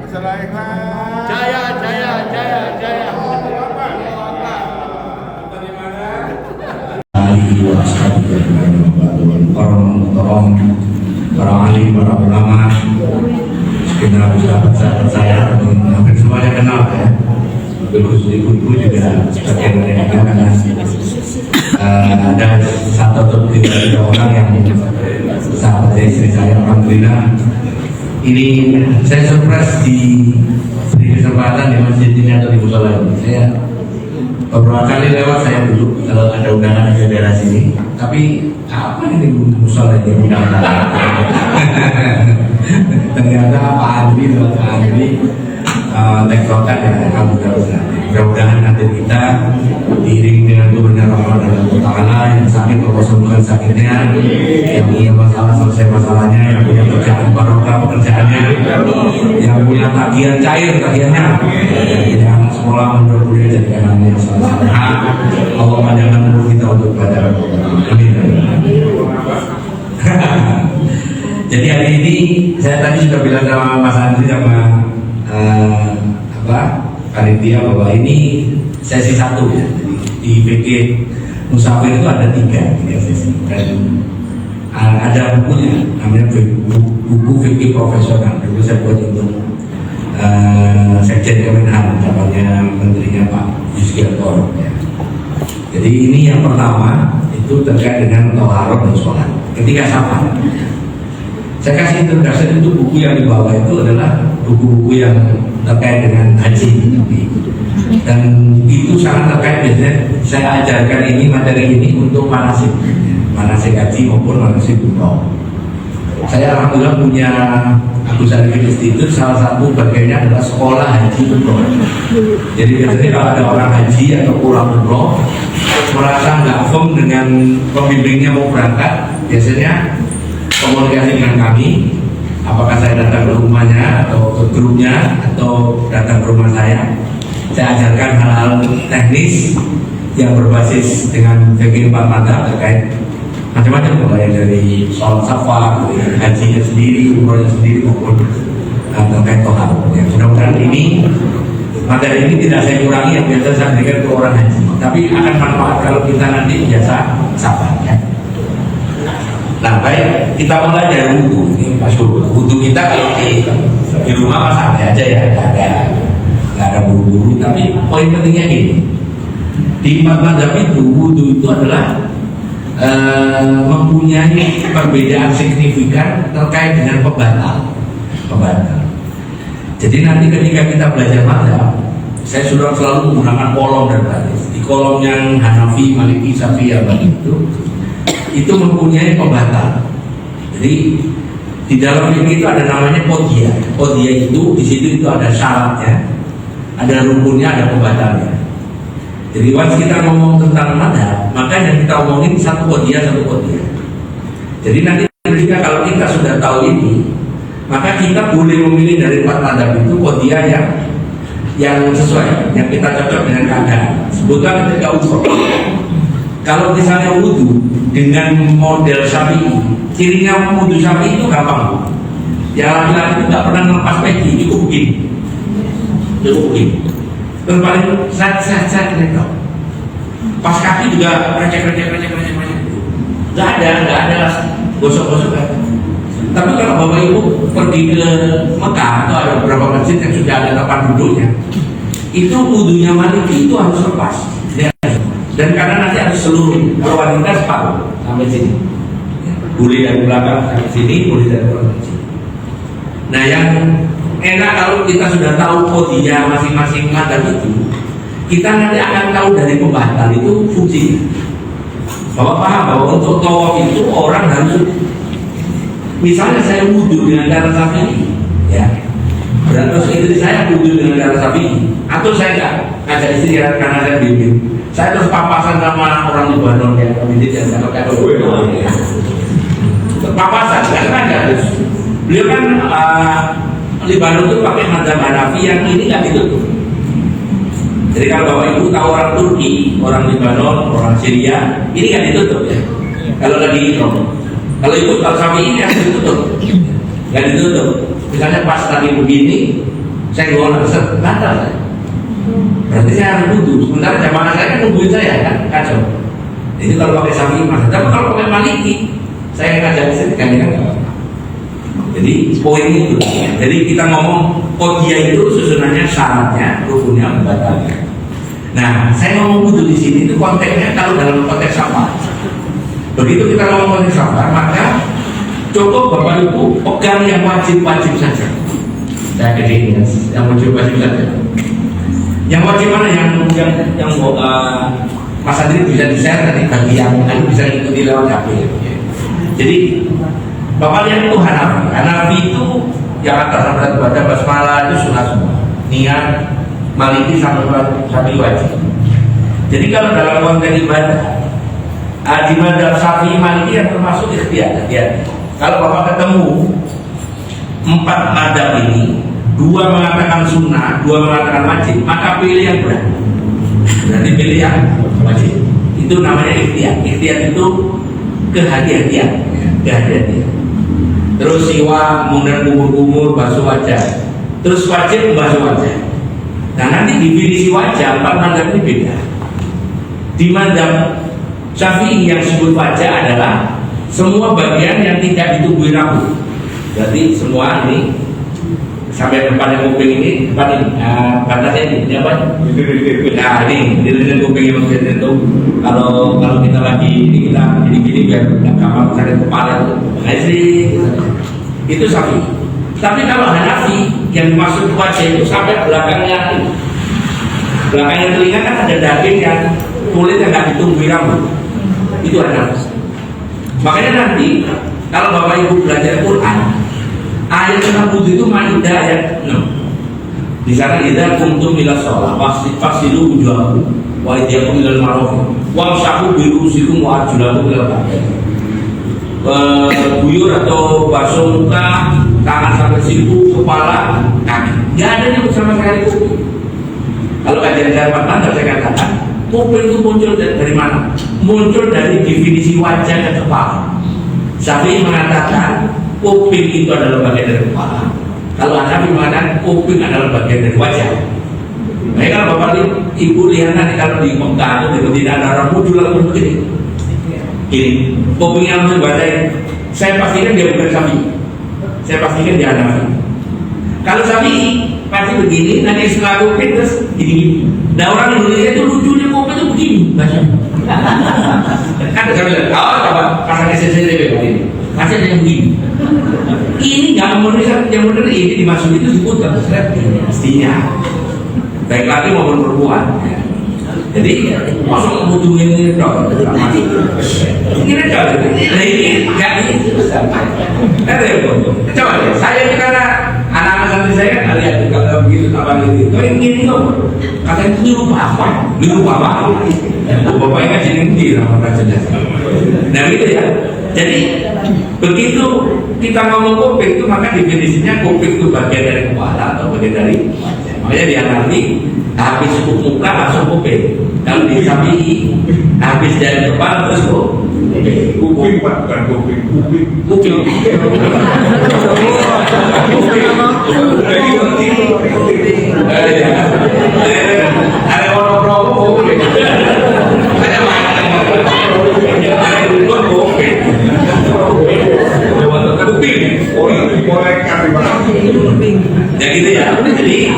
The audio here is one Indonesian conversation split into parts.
Masalah ikhlas. Jaya, jaya, jaya, jaya. Para ahli, para ulama, sekitar sahabat-sahabat saya, hampir semuanya kenal ya. Ibu-ibu juga sebagian dari mereka karena ada satu atau tiga orang yang sahabat istri saya, alhamdulillah. Ini saya surprise di kesempatan di masjid ini atau di musola ini. Saya beberapa kali lewat saya dulu kalau ada undangan di daerah sini. Tapi apa ini musola ini undangan? Ternyata Pak Andri tektokan ya, mudah-mudahan nanti kita diiring dengan turunnya Ramadan Ta'ala yang sakit mempersembuhkan sakitnya, yang punya masalah selesai masalahnya, yang punya kerjaan barokah pekerjaannya, yang punya tagihan cair tagihannya, yang sekolah mundur kuliah jadi anaknya salah. Allah panjangkan umur kita untuk belajar. Amin. Jadi hari ini saya tadi sudah bilang sama Mas Andri sama panitia bahwa ini sesi satu ya. Di fikih musafir itu ada tiga sesi dan ada bukunya namanya buku fikih profesional. Dulu saya buat untuk Sekjen Kemenhan, zamannya menterinya Pak Yusril Toro ya. Jadi ini yang pertama itu terkait dengan thaharah dan sholat ketika safar. Saya kasih introduksi itu buku yang dibawa itu adalah buku-buku yang terkait dengan haji dan itu sangat terkait biasanya saya ajarkan ini materi ini untuk manasik haji maupun manasik umroh. Saya alhamdulillah punya Agus Syarif Institute, salah satu bagiannya adalah sekolah haji umroh. Jadi biasanya kalau ada orang haji atau pulang umroh merasa nggak firm dengan pembimbingnya mau berangkat, biasanya komunikasi dengan kami, apakah saya datang ke rumahnya atau ke grupnya atau datang ke rumah saya ajarkan hal-hal teknis yang berbasis dengan fikih empat madzhab terkait macam-macam, mulai dari sholat safar, hajinya sendiri, umrohnya sendiri maupun terkait tohar. Ya, mudah-mudahan ini materi ini tidak saya kurangi yang biasa saya berikan ke orang haji, tapi akan manfaat kalau kita nanti biasa safar. Ya. Nah baik, kita mulai dari wudhu. Ini Mas wudhu kita kalau di rumah santai aja ya, nggak ada buru-buru. Tapi poin pentingnya ini, di empat madzhab itu wudhu itu adalah mempunyai perbedaan signifikan terkait dengan pembatal. Jadi nanti ketika kita belajar madzhab, saya sudah selalu menggunakan kolom dan baris. Di kolom yang Hanafi, Maliki, Syafi'i, itu mempunyai pembatal. Jadi di dalam fikih itu ada namanya qodiyah. Qodiyah itu di situ itu ada syaratnya, ada rukunnya, ada pembatalnya. Jadi once kita ngomong tentang madzhab, maka yang kita omongin satu qodiyah. Jadi nanti ketika kalau kita sudah tahu ini, maka kita boleh memilih dari empat madzhab itu qodiyah yang sesuai, yang kita cocok dengan keadaan. Sebutkan ketika umroh. Kalau misalnya wudhu dengan model Syafi'i, cirinya wudhu Syafi'i itu gampang. Ya laki-laki itu nggak pernah melepas peci, cukup begini. Terus paling set gitu. Pas kaki juga recek. Nggak ada gosok kan. Tapi kalau bapak ibu pergi ke Mekah atau ada beberapa masjid yang sudah ada tempat duduknya, itu wudhunya Maliki itu harus lepas. Dan karena nanti harus seluruh, kalau wanita separuh sampai sini, boleh dari belakang sampai sini, boleh dari belakang sini. Nah yang enak kalau kita sudah tahu qodiyah masing-masing madzhab itu, kita nanti akan tahu dari pembatal itu fungsinya. Bapak paham bahwa untuk tawaf itu orang harus, misalnya saya wudhu dengan cara Syafi'i, ya, terus istri saya wudhu dengan cara Syafi'i, atau saya nggak ngajak istri karena saya bimbing. Saya terus papasan sama orang Libanon yang pemilik yang pakai papasan, karena harus. Beliau kan Libanon itu pakai madzhab Hanafi yang ini nggak ditutup. Jadi kalau bapak ibu tahu orang Turki, orang Libanon, orang Syria, ini nggak ditutup ya. Kalau lagi kalau ibu tahu Syafi'i ini harus ditutup, nggak ditutup. Misalnya pas lagi begini, saya gola, batal saya. Berarti saya harus wudhu. Sementara jamaah saya kan nungguin saya kan, kacau. Itu kalau pakai Syafi'i mas. Tapi kalau pakai Maliki, saya ngajak saya kan nggak apa-apa. Jadi poin itu. Jadi kita ngomong qadiyah itu susunannya, syaratnya, rukunnya, membatalkan. Nah, saya ngomong wudhu di sini itu konteksnya kalau dalam konteks safar. Begitu kita ngomong konteks safar, maka cukup Bapak Ibu pegang yang wajib-wajib saja. Saya kira yang wajib-wajib saja. Yang wajib mana? Yang Mas Andri bisa di-share tadi bagi yang bisa ikuti lewat HP. Jadi Bapak lihat itu Hanafi itu yang atas sampai baca basmalah itu sunnah semua. Niat Maliki sampai wajib. Jadi kalau dalam konteks ibadah di madzhab Syafi'i Maliki yang termasuk ikhtiar. Kalau Bapak ketemu 4 madzhab ini, 2 mengatakan sunnah, 2 mengatakan wajib, maka pilih yang berat. Berarti pilih yang wajib. Itu namanya ikhtiar. Ikhtiar itu kehati-hatian. Terus siwak, kemudian kumur-kumur, basuh wajah. Terus wajib membasuh wajah. Nah nanti definisi wajah 4 madzhab ini beda. Di madzhab Syafi'i yang disebut wajah adalah semua bagian yang tidak ditubuhi rambut. Berarti semua ini sampai depan kuping ini, depan ini, batasnya ini apa? Nah ini di kuping yang maksudnya itu kalau kita lagi ini kita gini biar nggak gampang sakit kepala itu Syafi'i. Tapi kalau Hanafi yang dimaksud wajah itu sampai belakangnya telinga kan ada daging yang kulit yang nggak ditumbuhi rambut. Itu Hanafi. Makanya nanti kalau Bapak Ibu belajar Quran, ayat tentang wudhu itu Maidah ayat 6. Di sana idza kuntum ila shalah fasilu wujuhakum wa aydiyakum ilal marafiq wamsahu bi ru'usikum wa arjulakum ilal ka'bayn. Buyur atau basuh muka, tangan sampai siku, kepala, kaki. Nggak ada yang sama sekali kuping. Kalau kajian saya pertama saya katakan kuping itu muncul dari mana? Muncul dari definisi wajah dan kepala. Syafi'i mengatakan kuping itu adalah bagian dari kepala. Kalau Hanafi mengatakan kuping adalah bagian dari wajah. Baik, kalau Bapak Ibu lihat nanti kalau di Mekah atau di Madinah ada orang muncul langsung begini. Ini kuping yang membaca, saya pastikan dia bukan Syafi'i. Saya pastikan dia Hanafi. Kalau Syafi'i pasti begini, nanti setelah kuping terus gini. Nah orang Indonesia itu lucunya kuping itu begini baca. Kan saya bilang, coba pasang SSD begini. Masih ada yang begini. Ini nggak memenuhi yang benar, ini dimaksud itu diputar mestinya. Baik laki maupun perempuan. Jadi masuk membutuhin ini dong. Ini aja. Nah ini nggak ini. Ada yang betul. Coba deh. Saya karena anak-anak santri saya kan lihat kalau begitu apa gitu. Kau ini dong. Katanya ini lupa apa? Ini lupa apa? Bapaknya kan jadi ngerti sama jelas. Nah gitu ya. Jadi begitu kita ngomong kuping itu maka definisinya kuping itu bagian dari kepala atau bagian dari wajah. Makanya dia nanti habis muka masuk kuping. Kalau di Syafi'i habis dari kepala terus kuping pak, bukan kuping. Ada orang promo kuping. Ya gitu ya. Jadi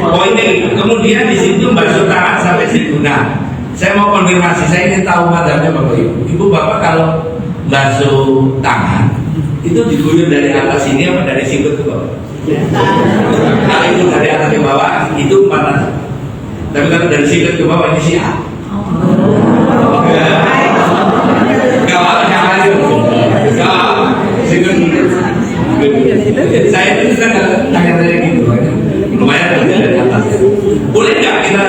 poinnya kemudian di situ basuh tangan sampai situ. Nah, saya mau konfirmasi, saya ingin tahu madzhabnya Bapak Ibu. Ibu Bapak kalau basuh tangan itu diguyur dari atas sini apa dari sikut ke bawah? Kalau itu dari atas ke bawah itu 4 madzhab. Tapi kalau dari sikut ke bawah ini Syiah. Saya itu kan tanya-tanya gitu, lumayan dari atas. Boleh nggak kita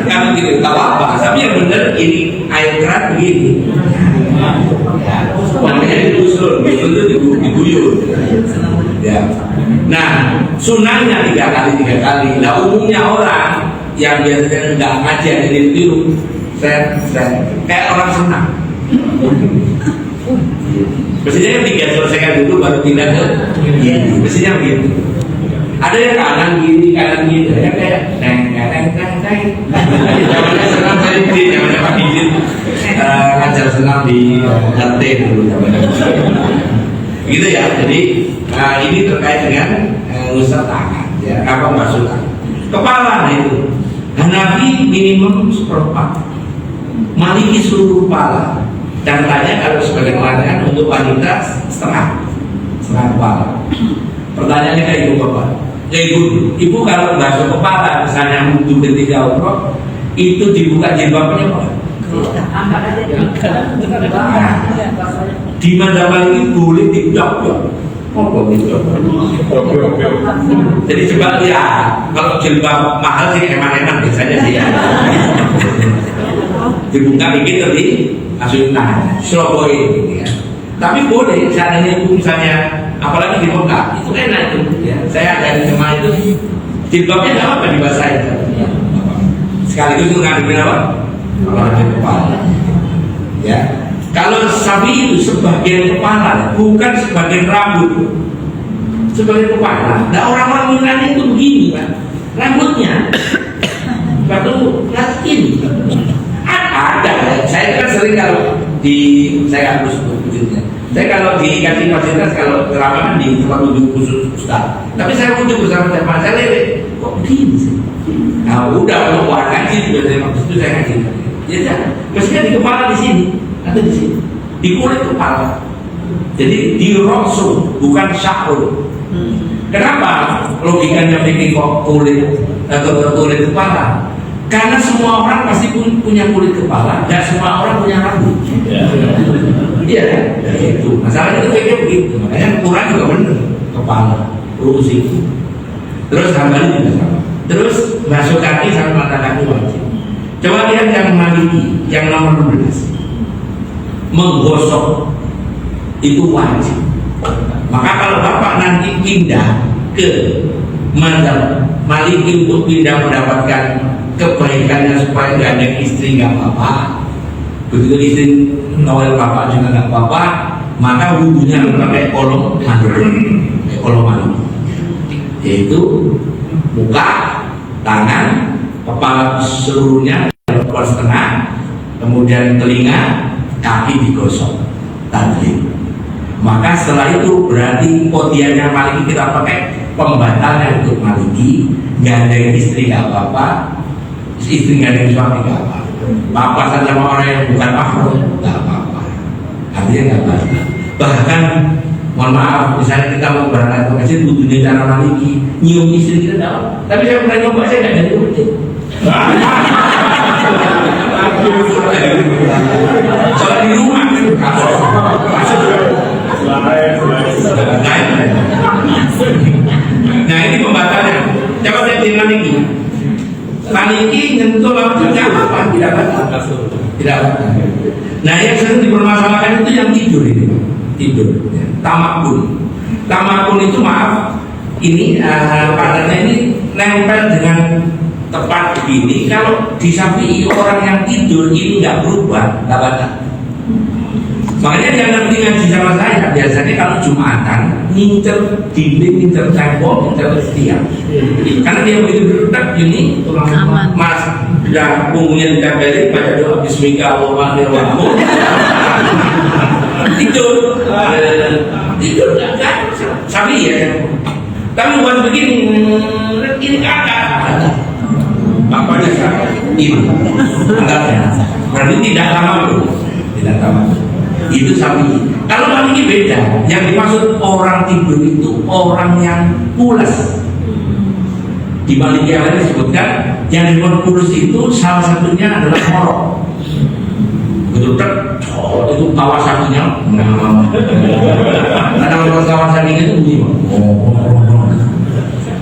kalau gitu tahu apa? Tapi yang benar ini air keran begini. Namanya diusul itu diguyur. Ya. Nah, sunahnya 3 kali. Nah, umumnya orang yang biasanya nggak ngaji ini tiru, saya kayak orang senang. Mestinya yang 3 selesaikan dulu baru pindah ke mestinya begitu. Ada yang kanan gini, ada kayak teng. Zamannya senang saya di zamannya Pak Didin ngajar senam di RT dulu zamannya. Gitu ya. Jadi ini terkait dengan ngusap tangan, ya, apa maksudnya? Kepala itu Hanafi minimum seperempat, Maliki seluruh kepala. Contohnya kalau sebagai pelatihan untuk wanita setengah kepala. Pertanyaannya kayak ibu bapak, ibu kalau basuh kepala misalnya wudhu ketika umroh itu dibuka jilbabnya apa? Di mazhab Maliki boleh diblok-blok. Jadi coba lihat, kalau jilbab mahal sih eman-eman biasanya dia dibuka dikit tadi masukin tangan, Surabaya gitu ya. Tapi boleh seandainya itu misalnya, apalagi di Mekah itu enak itu ya. Saya ada di jemaah itu jilbabnya nggak apa dibasahin ya. Sekaligus itu ngadepin apa? Ngadepin kepala ya. Kalau sapi itu sebagian kepala, bukan sebagian rambut, sebagian kepala. Nah orang-orang Yunani itu begini kan, rambutnya batu ini ada. Saya kan sering kalau saya harus wujudnya. Saya kalau dikasih fasilitas kalau ceramah di tempat wudhu khusus Ustaz. Tapi saya wudhu bersama jamaah saya lewat, kok begini sih? Nah udah mau ngaji juga saya maksud itu saya ngaji. Ya jangan, mestinya di kepala di sini atau di sini, di kulit kepala. Jadi di roksu bukan syahrul. Kenapa logikanya bikin kok kulit atau kulit kepala? Karena semua orang pasti punya kulit kepala, dan semua orang punya rambut. Iya kan? Itu masalahnya itu kayak begitu. Makanya kurang juga benar kepala, lurus itu. Terus Hambali juga sama. Terus basuh kaki sama mata kaki wajib. Coba lihat yang Maliki, yang nomor 12, menggosok itu wajib. Maka kalau bapak nanti pindah ke mazhab Maliki untuk pindah mendapatkan kebaikannya supaya nggak ada istri nggak apa-apa, begitu istri ngawal bapak juga nggak apa-apa, maka wudhunya pakai kolom mandi, yaitu muka, tangan, kepala seluruhnya kepala setengah, kemudian telinga, kaki digosok tadi. Maka setelah itu berarti podiannya Maliki kita pakai pembatalnya untuk Maliki, nggak ada istri nggak apa-apa, istri nggak ada suami nggak apa-apa, papasan sama orang yang bukan mahram nggak apa-apa, artinya nggak apa-apa. Bahkan mohon maaf, misalnya kita mau berangkat ke masjid butuhnya cara Maliki, nyium istri kita nggak apa-apa. Tapi saya pernah nyoba, saya nggak jadi masjid. Soalnya di rumah nah ini pembatalnya. Coba saya bilang ini Maliki nyentuh rambutnya apa? Tidak batal. Nah yang sering dipermasalahkan itu yang tidur ini, tidur ya. Tamakun itu maaf, ini padannya ini nempel dengan tepat begini. Kalau di Syafi'i orang yang tidur ini nggak berubah, nggak batal. Makanya dia ngerti ngaji sama saya. Biasanya kalau Jumatan ngincer dinding, ngincer tembok, ngincer tiang. Karena dia begitu dekat gini, mas, sudah punggungnya ditempelin, baca doa Bismillahirrahmanirrahim. Tidur nggak Syafi'i ya. Tapi bukan begini, ini ada. Bapaknya salah, ini anggapnya. Berarti tidak lama dulu, tidak lama. Itu Syafi'i. Kalau Maliki beda. Yang dimaksud orang tidur itu orang yang pulas. Di Maliki yang lain disebutkan yang disebut pulas itu salah satunya adalah morok. Betul tak? Itu kawasannya. Ada kawasan ini itu bunyi.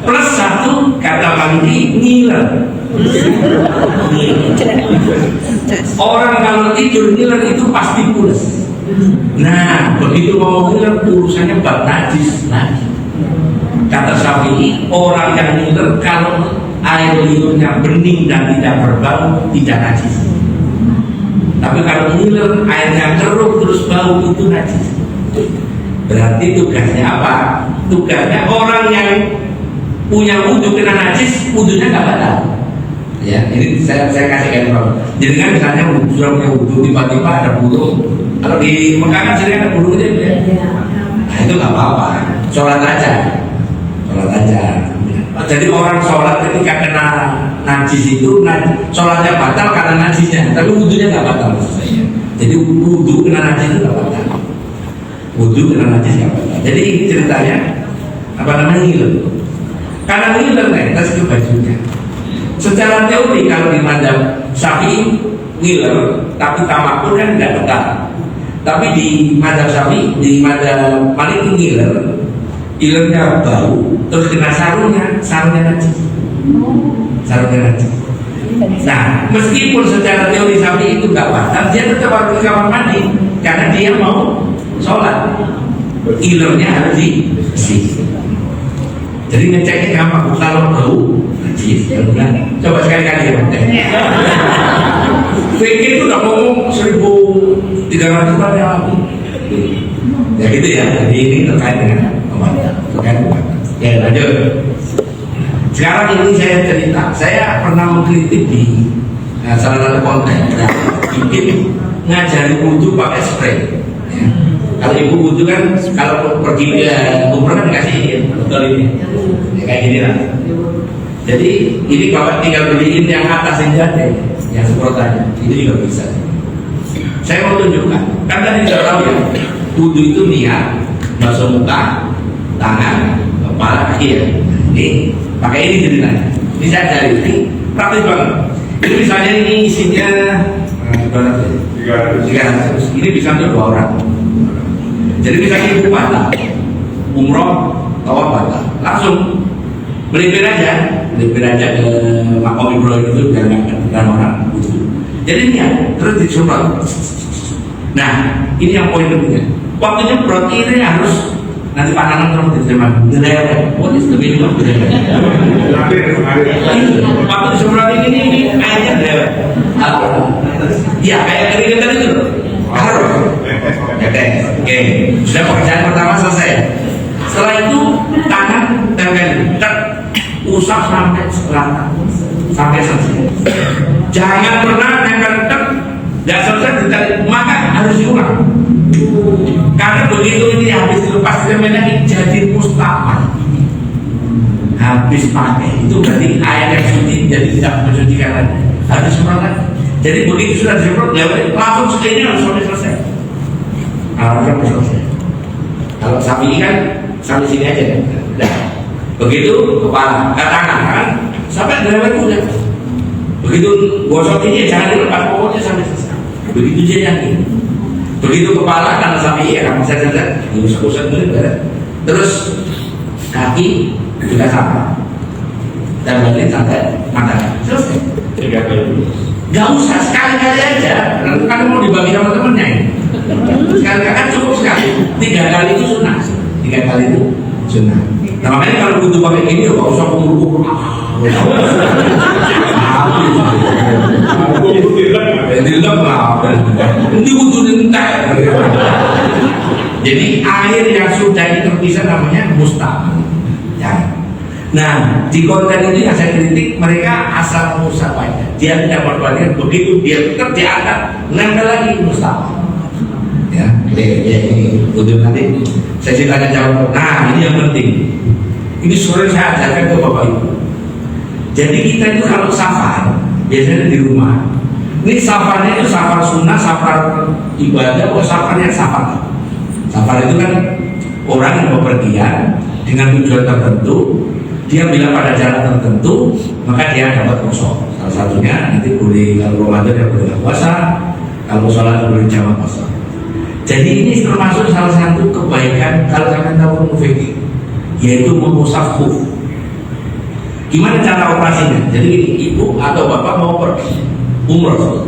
Plus satu kata Maliki ngiler. Orang kalau tidur ngiler itu pasti pulas. Nah, begitu mau ngiler urusannya bab najis lagi. Kata Syafi'i, orang yang ngiler kalau air liurnya bening dan tidak berbau tidak najis. Tapi kalau ngiler airnya keruh terus bau itu najis. Berarti tugasnya apa? Tugasnya orang yang punya wudhu kena najis, wudhunya nggak batal. Ya, ini saya kasih contoh. Jadi kan misalnya sudah punya wudhu, tiba-tiba ada bulu. Kalau di Mekah kan sering ada bulu gitu ya. Nah itu nggak apa-apa, sholat aja. Jadi orang sholat ketika kena najis itu, sholatnya batal karena najisnya, tapi wudhunya nggak batal maksud saya. Jadi wudhu kena najis itu nggak batal. Wudhu kena najis nggak batal. Jadi ini ceritanya apa namanya ngiler. Karena ngiler netes ke bajunya. Secara teori kalau di mazhab Syafi'i ngiler, tapi tamakun kan tidak batal. Tapi di mazhab Syafi'i, di mazhab Maliki ngiler, ilernya bau, terus kena sarungnya najis. Nah, meskipun secara teori Syafi'i itu nggak batal, dia tetap harus ke kamar mandi karena dia mau sholat. Ilernya harus dibersih. Jadi ngeceknya gampang, kalau bau najis, coba sekali-kali ya. Fikir itu udah ngomong 1.300 tahun yang lalu. Ya gitu ya. Jadi ini terkait dengan terkait dengan. Ya lanjut. Sekarang ini saya cerita, saya pernah mengkritik di salah satu konten. Bikin ngajari wudhu pakai spray. Ya. Kalau ibu wudhu kan kalau pergi umroh kan dikasih betul ini. Ya, kayak gini lah. Jadi ini bapak tinggal beliin yang atas yang jatuh, yang semprotannya, itu juga bisa. Saya mau tunjukkan, kan tadi sudah tahu ya, wudhu itu niat, basuh muka, tangan, kepala, kaki ya. Ini pakai ini ceritanya. Ini saya cari, ini praktis banget. Ini misalnya ini isinya 300. Ini bisa untuk 2 orang. Jadi misalnya ibu patah, umroh, tawaf patah, langsung melipir aja ke makom Ibrahim itu biar nggak ketinggalan orang wudhu. Jadi niat terus disemprot. Nah ini yang poin pentingnya. Waktu nyemprot ini harus nanti Pak Nanang terus diterima. What is the meaning of the waktu disemprot ini airnya lewat. Iya kayak keringetan itu harus. Oke, sudah pekerjaan pertama selesai. Setelah itu tangan tempel, usap sampai selatan, sampai selesai. Jangan pernah tempel tidak selesai ditarik, maka harus diulang. Karena begitu ini habis dilepas tempelnya jadi mustahil. Habis pakai itu berarti air yang suci jadi tidak mensucikan lagi. Harus disemprot lagi. Jadi begitu sudah disemprot, langsung sekali harus sampai selesai. Harusnya selesai. Kalau sapi kan sampai sini aja kan. Nah, begitu kepala, tangan kan sampai derewet udah. Begitu gosok ini jangan dilepas pokoknya sampai selesai. Begitu dia yakin. Begitu kepala karena sapi ya kan bisa lihat, usap-usap dulu beres. Terus kaki juga sama. Dan balik sampai mata selesai. 3 kali. Gak usah sekali-kali aja. Nanti kan mau dibagi sama temennya ini. Sekali-kali kan cukup sekali. 3 kali itu sunnah. 3 kali itu sunnah. Nah makanya kalau butuh pakai gini, gak usah kumur-kumur. Ini butuh entek. Jadi air yang sudah terpisah namanya mustahil. Ya. Nah di konten ini yang saya kritik, mereka asal mengusap aja. Dia tidak berpikir begitu dia tetap diangkat, nempel lagi mustahil. Ya, ini untuk nanti saya ceritakan jawab. Nah ini yang penting. Ini sore saya ajarkan ke bapak ibu. Jadi kita itu kalau safar biasanya di rumah. Ini safarnya itu safar sunnah, safar ibadah, atau safar yang safar. Safar itu kan orang yang bepergian dengan tujuan tertentu. Dia bila pada jalan tertentu maka dia dapat kosong. Salah satunya nanti boleh kalau Ramadan dia boleh puasa, kalau sholat boleh jamaah puasa. Jadi ini termasuk salah satu kebaikan kalau kalian tahu fikih, yaitu mengusap khuf. Gimana cara operasinya? Jadi ibu atau bapak mau pergi umroh.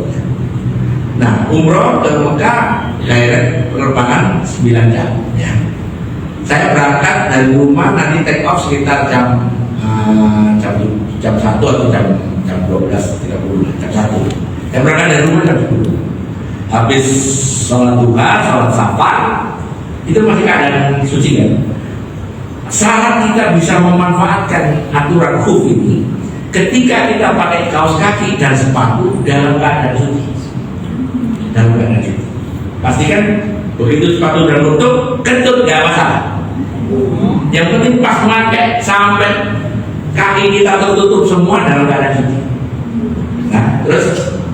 Nah umroh ke Mekah direct penerbangan 9 jam. Ya. Saya berangkat dari rumah nanti take off sekitar jam 1 atau jam 12.30 jam 1. Saya berangkat dari rumah jam 10. Habis sholat duha, sholat safar itu masih keadaan suci kan? syarat kita bisa memanfaatkan aturan khuf ini ketika kita pakai kaos kaki dan sepatu dalam keadaan suci. Dalam keadaan suci. Pastikan begitu sepatu dan nutup, kentut nggak masalah. Yang penting pas pakai sampai kaki kita tertutup semua dalam keadaan suci. Nah, terus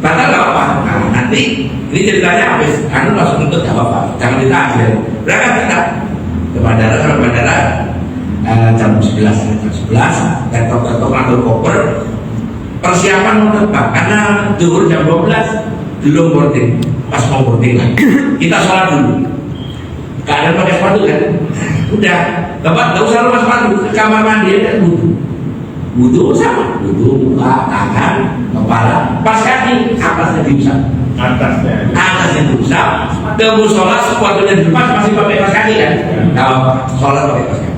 batal nggak apa-apa. Nah, nanti ini ceritanya habis, anu langsung kentut nggak apa-apa. Jangan ditahan. Berangkat kita ke bandara, sampai bandara jam 11, ketok-ketok ngambil koper, persiapan mau terbang karena zuhur jam 12 belum boarding. Pas mau boarding kita sholat dulu, keadaan pakai sepatu kan, udah bapak nggak usah lepas sepatu, ke kamar mandi aja wudhu sama wudhu muka tangan kepala pas kaki atasnya diusap, atasnya diusap, ke musola sepatunya dilepas masih pakai pas kaki kan, kalau sholat pakai pas kaki.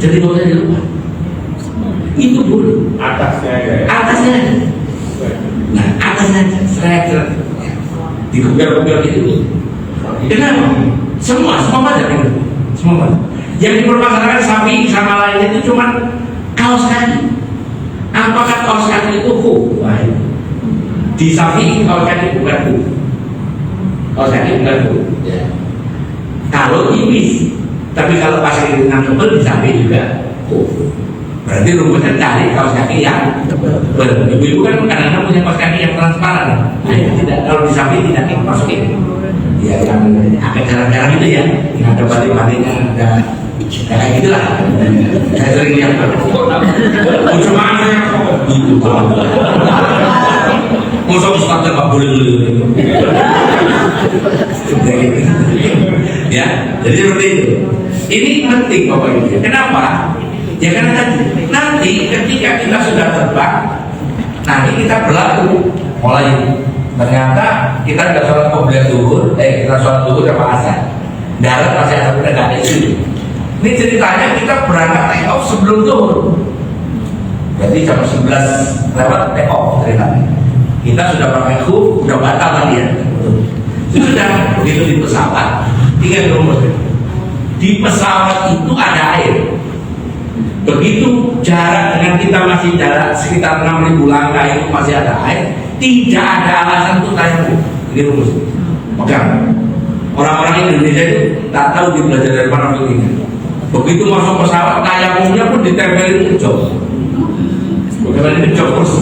Jadi kalau saya lupa itu dulu atasnya nah atasnya seret digugar-gugar itu. Kenapa? Semua macam itu, semua macam. Yang dipermasalahkan sapi sama lainnya itu cuma kaos kaki. Apakah kaos kaki itu khuf? Di sapi kaos kaki bukan khuf. Kaos kaki bukan khuf. Kalau tipis. Tapi kalau pasang dengan tebal di samping juga, berarti rumusnya cari kaos kaki yang tebal. Ibu-ibu kan kadang-kadang punya kaos kaki yang transparan. Tidak, kalau di samping tidak dimasukin. Ya yang agak jarang-jarang itu ya, yang ada batik-batiknya, ada kayak gitulah. Saya sering lihat. Cuma gitu. Musuh ustadznya nggak boleh gitu. Ya, jadi seperti itu. Ini penting Bapak Ibu. Kenapa? Ya karena nanti ketika kita sudah terbang, nanti kita berlaku mulai. Ternyata kita sudah sholat qobliyah zuhur, kita sholat zuhur sama asar. Darat masih ada udah nggak ada isu. Ini ceritanya kita berangkat take off sebelum zuhur. Berarti jam 11 lewat take off ceritanya. Kita sudah pakai khuf, udah batal tadi ya. Sudah begitu di pesawat, tiga rumus. Di pesawat itu ada air. Begitu jarak dengan kita masih jarak sekitar 6.000 langkah itu masih ada air, tidak ada alasan untuk tayamum. Ini rumus. Pegang. Orang-orang Indonesia itu tak tahu dia belajar dari mana begini. Begitu masuk pesawat, tayamumnya pun ditempelin ke jok. Ditempelin ke jok terus.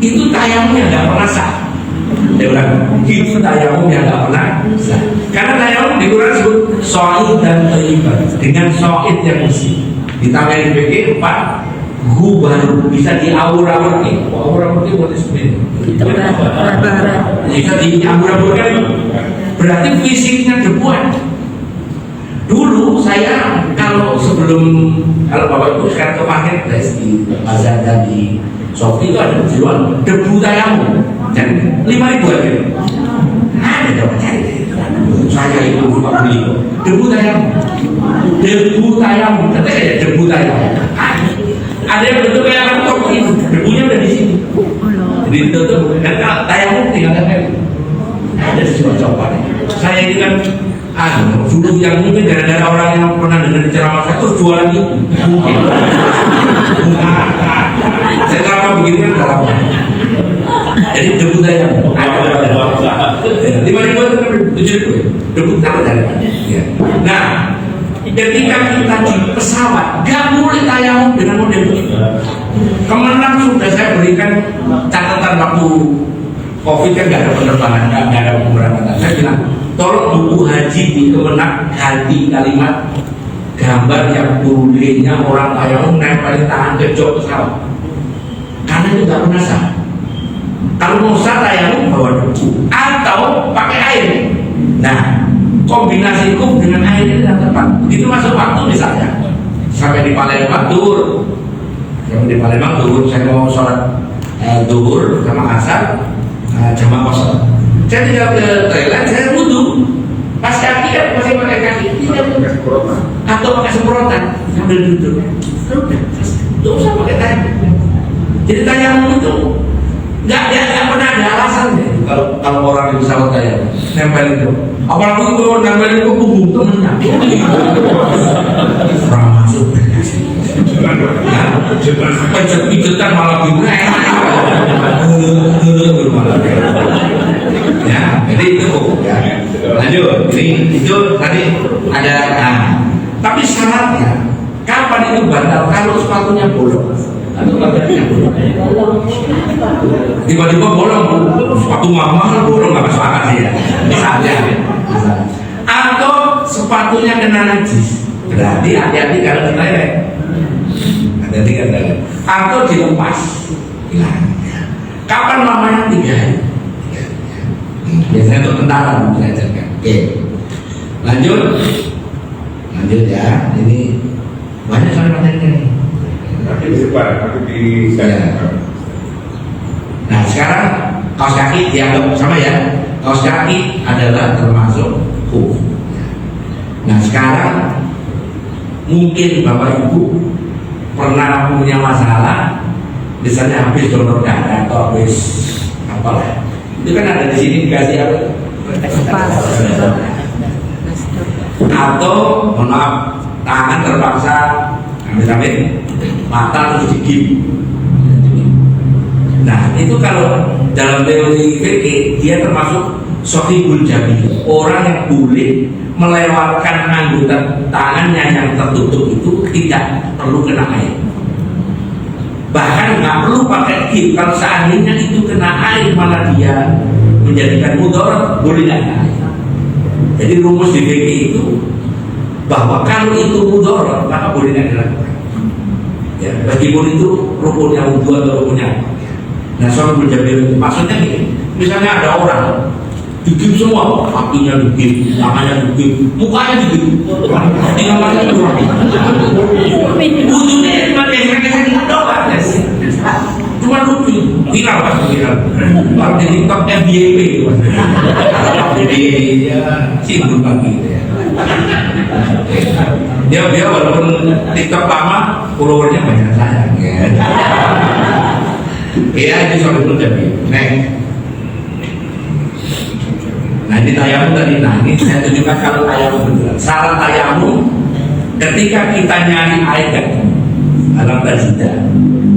Itu tayamumnya nggak pernah sah. Dia bilang, itu tayamum yang nggak pernah sah. Karena tayamum di Quran disebut so'id dan thayyiban dengan so'id yang bersih. Ditambahin PG 4 baru bisa diaur-aurkan. Aur-aurkan boleh sebenarnya. Bisa diaur-aurkan. Berarti fisiknya debuan. Dulu saya kalau Bapak Ibu sekarang ke marketplace di Bazar dan di Shopee itu ada jual debu tayamum. Dan 5.000 aja. Ada coba cari. Saya itu beli debu tayamum. Katanya ya debu tayamum. Ada yang bentuk kayak kantong itu, debunya udah di sini. Jadi ditutup. Dan tayamum tinggal tempel. Ada coba. Saya ini kan dulu yang ini gara-gara orang yang pernah dengar ceramah saya terus jualan itu. Mungkin. Saya lama begini kan udah lama. Jadi debu tayamum. 5.000 itu 7.000. Debu apa dari mana? Nah, ketika kita di pesawat, gak boleh tayamum dengan model ini. Kemenang sudah saya berikan catatan waktu COVID kan gak ada penerbangan, gak ada pemberangkatan. Saya bilang, tolong buku haji di Kemenang ganti kalimat gambar yang bolehnya orang tayamum nempelin tangan ke jok pesawat. Karena itu gak pernah sah. Kalau mau sah tayamum bawa debu atau pakai air. Nah, kombinasi hukum dengan air ini tidak tepat. Begitu masuk waktu misalnya sampai di Palembang zuhur, saya mau sholat zuhur sama asar jamaah kosong. Saya tinggal ke toilet, saya wudhu. Pas kaki kan masih pakai kaki, tidak atau pakai semprotan sambil duduk. Tidak usah pakai tayamum. Jadi tayamum itu Nggak pernah ada alasan ya. Kalau orang di pesawat saya nempel itu, apalagi kalau nempel itu punggung temennya, orang masuk pijet-pijetan malah gimana ya, jadi itu ya. Lanjut, ini itu tadi ada tapi syaratnya kapan itu batal? Kalau sepatunya bolong atau kakinya bolong, tiba-tiba bolong, sepatu mama bolong nggak masuk akal sih ya, misalnya. Atau sepatunya kena najis, berarti hati-hati kalau dilewet, hati-hati kalau dilewet. Atau dilepas, hilang. Kapan lamanya 3 hari? Biasanya untuk tentara diajarkan. Oke, lanjut ya. Ini banyak sekali materinya nih. Tapi di depan, tapi di ya. Nah sekarang kaos kaki dianggap sama ya. Kaos kaki adalah termasuk khuf. Nah sekarang mungkin Bapak Ibu pernah punya masalah, misalnya habis donor darah atau habis apalah. Itu kan ada di sini dikasih apa? Atau mohon maaf, tangan terpaksa ambil mata terus digigit. Nah itu kalau dalam teori fikih dia termasuk sohibul jami, orang yang boleh melewatkan anggota tangannya yang tertutup itu tidak perlu kena air, bahkan nggak perlu pakai gip. Kalau seandainya itu kena air malah dia menjadikan mudarat, boleh nggak kena air. Jadi rumus di fikih itu bahwa kalau itu mudarat maka boleh nggak dilakukan. Ya, meskipun itu rukunnya wudhu atau rukunnya. Nah sohibul jami maksudnya gini, misalnya ada orang digigit semua, kakinya digigit, tangannya digigit, mukanya digigit, tinggal pakai kurang. Wudhunya cuma gesek-gesek doang, cuma lucu, viral pas viral. Kalau di TikTok FYP, jadi dia sibuk pagi. Dia walaupun TikTok lama, followernya banyak sayang. Ya itu soal jadi. Nah ini tayamum tadi. Nah ini saya tunjukkan kalau tayamum beneran. Syarat tayamum ketika kita nyari air kan dalam tajidah.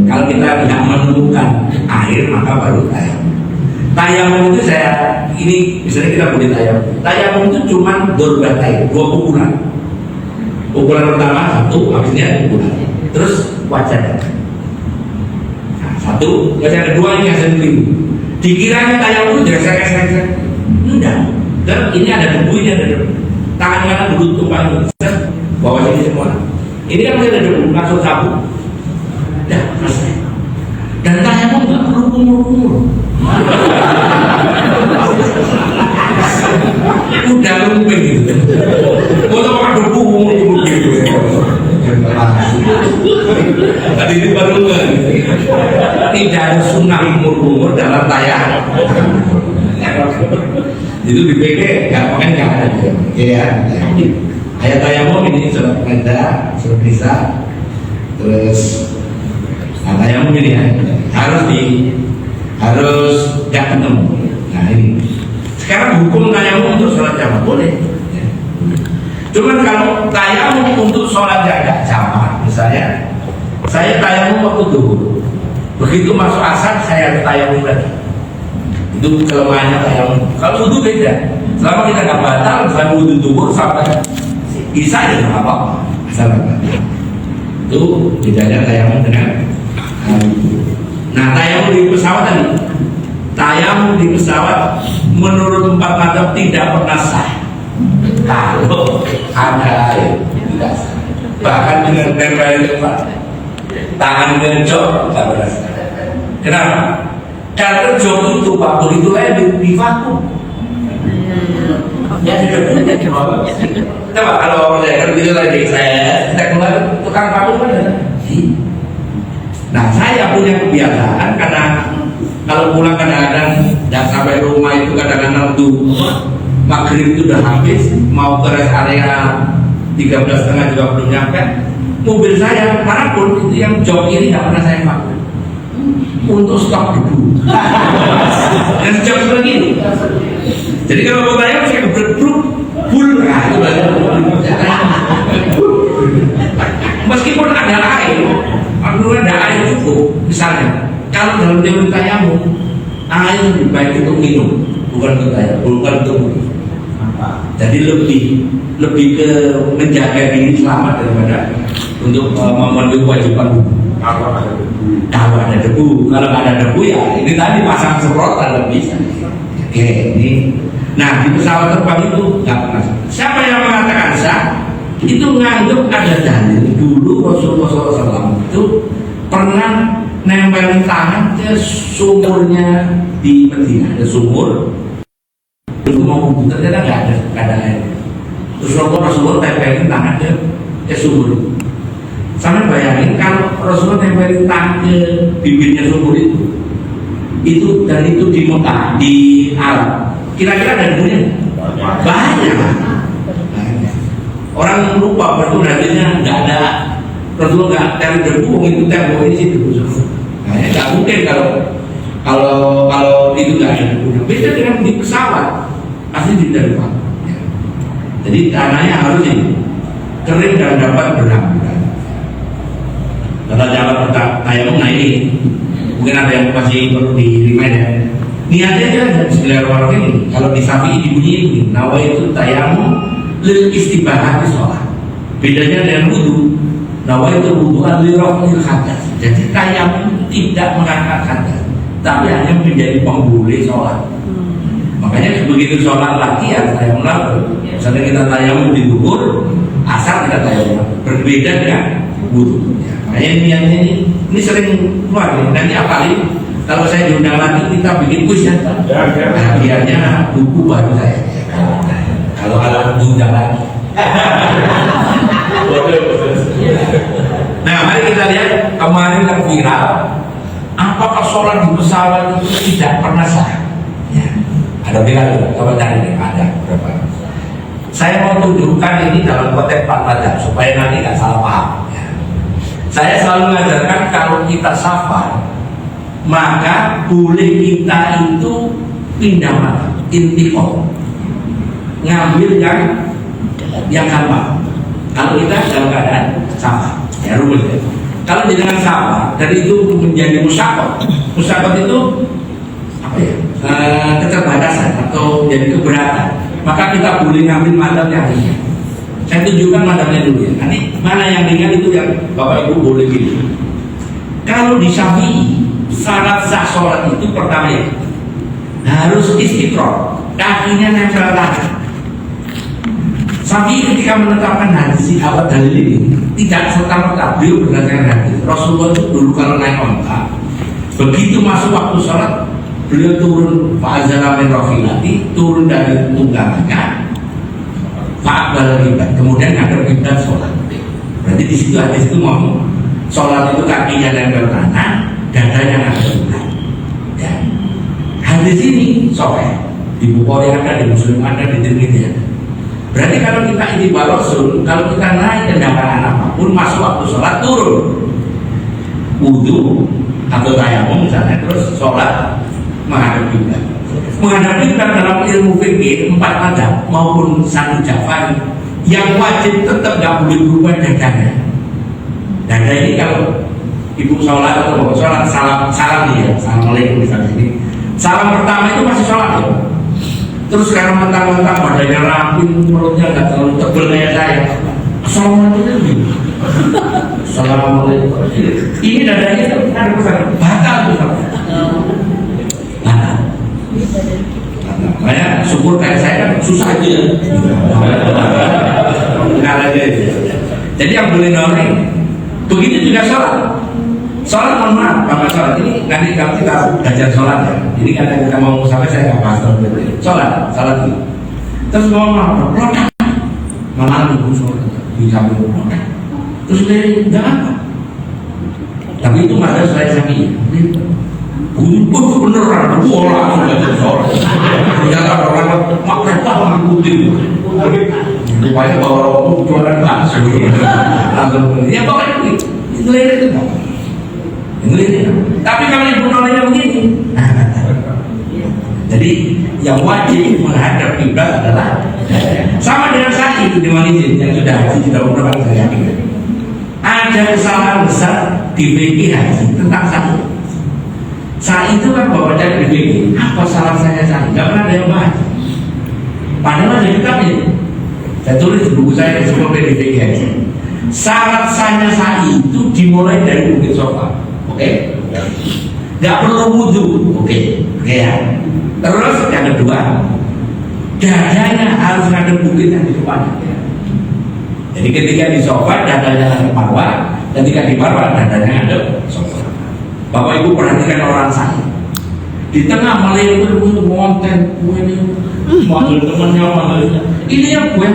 Kalau kita tidak menemukan air maka baru tayamum. Tayamum itu ini misalnya kita boleh tayamum. Tayamum itu cuma dorbat air, 2 pukulan. Pukulan pertama 1, habisnya pukulan. Terus wajah. Nah, 1, wajah kedua ini yang sendiri. Dikiranya tayamum itu gesek-gesek. Enggak. Dan ini ada debu, ini ada debu. Tangan kanan dulu tumpah bawa sini semua. Ini kan masih ada debu, langsung sapu. Dah, selesai. Dan tayamum nggak perlu kumur-kumur. Udah lumping gitu. Mau pakai debu kumur-kumur gitu. Tadi itu baru tidak ada sunnah kumur-kumur dalam tayamum. Itu di PK gampangnya nggak ada ya. Ayat tayamum ini surat Maida, surat Nisa, terus tayamum ini ya harus nggak ketemu. Nah ini sekarang hukum tayamum untuk sholat jamaah boleh. Cuman kalau tayamum untuk sholat jaga jamaah, misalnya saya tayamum waktu duhur, begitu masuk asar saya tayamum lagi. Itu kelemahannya tayamum. Kalau wudhu beda. Selama kita nggak batal, selama wudhu duhur sampai isya ya nggak apa-apa. Asal batal. Itu bedanya tayamum dengan nah tayamum di pesawat tadi. Tayamum di pesawat menurut 4 mazhab tidak pernah sah. Kalau ada air tidak sah. Bahkan dengan tempel tangan dengan jok nggak pernah sah. Kenapa? Karena jok itu waktu itu di vakum. Ya tidak. Coba kalau saya kerja lagi saya keluar tukang vakum kan. Nah saya punya kebiasaan karena kalau pulang kadang-kadang dan sampai rumah itu kadang-kadang tuh maghrib itu udah habis, mau ke rest area 13.30 juga belum nyampe. Mobil saya manapun itu yang jok ini nggak pernah saya vakum. untuk stok debu. Dan jam seperti itu. Jadi kalau bertanya saya berbruk bul, nah itu meskipun ada air, apabila ada air cukup, misalnya kalau dalam teori tayamum air lebih baik untuk minum, bukan untuk tayamum, bukan untuk minum. Jadi lebih ke menjaga diri selamat daripada untuk memenuhi kewajiban wudhu. Kalau ada debu, kalau nggak ada debu ya ini tadi pasang semprotan lebih bisa. Oke, ini. Nah di pesawat terbang itu nggak pernah. Siapa yang mengatakan sah? Itu nganggep ada dalil dulu Rasulullah SAW itu pernah nempelin tangan ke sumurnya di Medina, ada sumur. Itu mau wudhu ternyata nggak ada air. Terus Rasulullah tempelin tangan ke sumur. Sampai bayangin kalau Rasulullah tempelin tangan ke bibirnya sumur itu dan itu di Mekah, di Arab, kira-kira ada debunya? Banyak. Orang lupa waktu hadisnya nggak ada Rasulullah nggak cari debu, itu tembok ini sih debu semua. Nah, nggak mungkin kalau itu nggak ada debu. Beda dengan di pesawat, pasti tidak lupa. Jadi tanahnya harus ini kering dan dapat berhamburan. Kalau jalan tayamum, nah ini mungkin ada yang masih perlu di-remind ya. Niatnya kan Bismillahirrahmanirrahim ini. Kalau di Syafi'i dibunyiin ini, nawaitu tayamum lil istibahati sholat. Bedanya dengan wudhu, nawaitu wudhu'an li raf'il hadas. Jadi tayamum tidak mengangkat hadas, tapi hanya menjadi pemboleh sholat. Makanya begitu sholat lagi ya tayamum lagi. Misalnya kita tayamum di duhur, asar kita tayamum. Berbeda dengan wudhu. Makanya niatnya ini sering keluar nih. Nanti apalagi kalau saya diundang lagi kita bikin kuis ya. Nah, biarnya buku baru saya. Kalau diundang lagi. Nah, mari kita lihat kemarin yang viral. Apakah sholat di pesawat itu tidak pernah sah? Ya. Ada viral, coba cari ada berapa? Saya mau tunjukkan ini dalam konteks Pak Tajam supaya nanti nggak salah paham. Saya selalu mengajarkan kalau kita safar, maka boleh kita itu pindah mata, intikal, ngambil yang gampang. Kalau kita dalam keadaan safar, ya rumus ya. Kalau dengan safar, dan itu menjadi musyaqqah. Musyaqqah itu apa ya? Keterbatasan atau jadi keberatan. Maka kita boleh ngambil madhab yang ringan. Saya tunjukkan madhabnya dulu ya. Nanti mana yang ringan itu yang Bapak Ibu boleh pilih. Kalau di Syafi'i, syarat sah sholat itu pertama ya harus istiqror, kakinya nempel tanah. Syafi'i ketika menetapkan hadis awal dalil ini tidak serta-merta beliau berdasarkan hadis. Rasulullah itu dulu kalau naik onta, begitu masuk waktu sholat beliau turun fa'azala min rafilati, turun dari tunggangannya. Fa'abal kiblat, kemudian ngadep kiblat sholat. Berarti di situ hadis itu ngomong sholat itu kakinya nempel tanah, dadanya ngadep kiblat. Ya. Hadis ini sahih di Bukhari ada, di Muslim ada, di Tirmidzi ada. Berarti kalau kita ittiba Rasul, kalau kita naik kendaraan apapun masuk waktu sholat turun, wudu atau tayamum misalnya, terus sholat menghadap kiblat. Menghadap kiblat dalam ilmu fikih 4 mazhab maupun satu Ja'fari yang wajib tetap nggak boleh berubah dadanya. Dada ini kalau ibu sholat atau bapak sholat salam nih ya, assalamualaikum misalnya ini. Salam pertama itu masih sholat ya. Terus karena mentang-mentang badannya rapi, perutnya nggak terlalu tebal kayak saya, assalamualaikum. Assalamualaikum. Ini dadanya itu ada pesan batal tuh. Makanya syukur kayak saya kan susah aja. Jadi yang boleh noreng. Begitu juga sholat. Sholat mohon maaf, Bapak sholat ini nanti kalau kita belajar sholat ya. Ini karena kita mau sampai saya nggak bahas sholat ini. Terus mohon maaf, roda malah nunggu sholat di samping roda. Terus dari nggak apa. Tapi itu masa saya sakit. Bukan beneran, bola sudah sholat. Ternyata orang mereka mengikuti. Rupanya bawa rokok jualan bakso. Langsung ya pokoknya itu. Ngelirik itu. Tapi kalau ibu nolnya begini, jadi yang wajib menghadap kiblat adalah sama dengan sa'i di Malaysia yang sudah haji sudah umrah saya. Ada kesalahan besar di fikih haji tentang sa'i. Sa'i itu kan bawa dari fikih. Apa salah saya sa'i? Gak pernah ada yang bahas. Padahal ada kitabnya. Saya tulis di buku saya semua fikih haji. Syarat sahnya sa'i itu dimulai dari Bukit Sofa. Oke? Gak perlu wudhu. Oke ya. Terus yang kedua, dadanya harus ada bukit yang di depannya. Jadi ketika di sofa dadanya ada marwah, ketika di marwah dadanya ada sofa. Bapak Ibu perhatikan orang saya di tengah melempar untuk konten ini, manggil temannya, manggilnya. Ini yang gue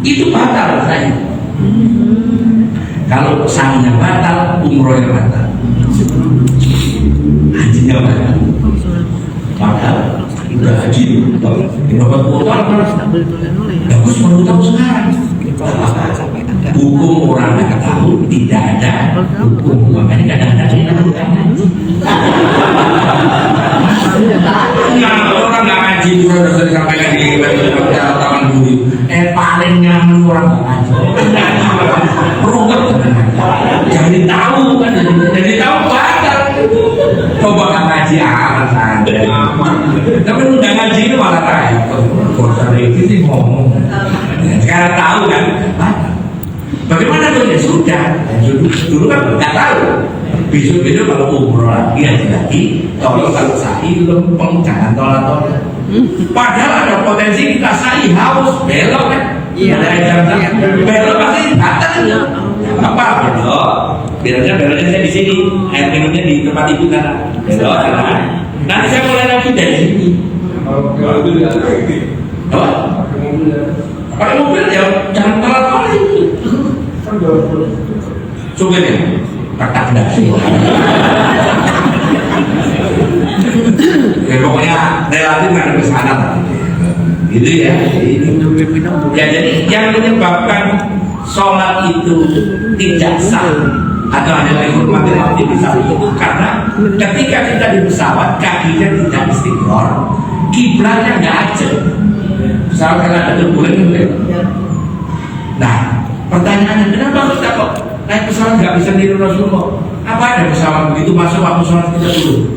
itu batal saya. Kalau sahnya batal, umrohnya batal, hajinya batal. Padahal udah haji, dapat kuota bagus baru tahu sekarang. Hukum orang nggak tahu, tidak ada hukum, makanya kadang-kadang orang nggak ngaji juga sudah disampaikan di taman budi. Paling nyaman orang nggak ngaji. Ruwet, jadi tahu kan, jadi tahu batal. Coba nggak ngaji aman saja. Tapi udah ngaji itu malah kayak bosan itu sih ngomong. Sekarang tahu kan? Bagaimana tuh ya sudah. Dulu kan nggak tahu. Besok kalau umroh lagi, tolong kalau sa'i lempeng jangan tolak-tolak. Padahal ada potensi kita sa'i haus belok kan? Iya. Belok pasti batal. Apa belok? Beloknya saya di sini, air minumnya di tempat ibu sana. Belok sana. Nanti saya mulai lagi dari sini. Kalau itu dia apa? Pakai mobil ya jangan tolak-tolak. Supirnya tak dasi. Ya pokoknya relatif ada kesana. Gitu ya. Ya jadi yang menyebabkan sholat itu tidak sah atau hanya menghormati waktu di saat itu karena ketika kita di pesawat kakinya tidak istiqor, kiblatnya nggak ada. Pesawat karena ada turbulen. Nah, pertanyaannya kenapa kita kok naik pesawat nggak bisa niru Rasulullah? Apa ada pesawat begitu masuk waktu sholat kita dulu?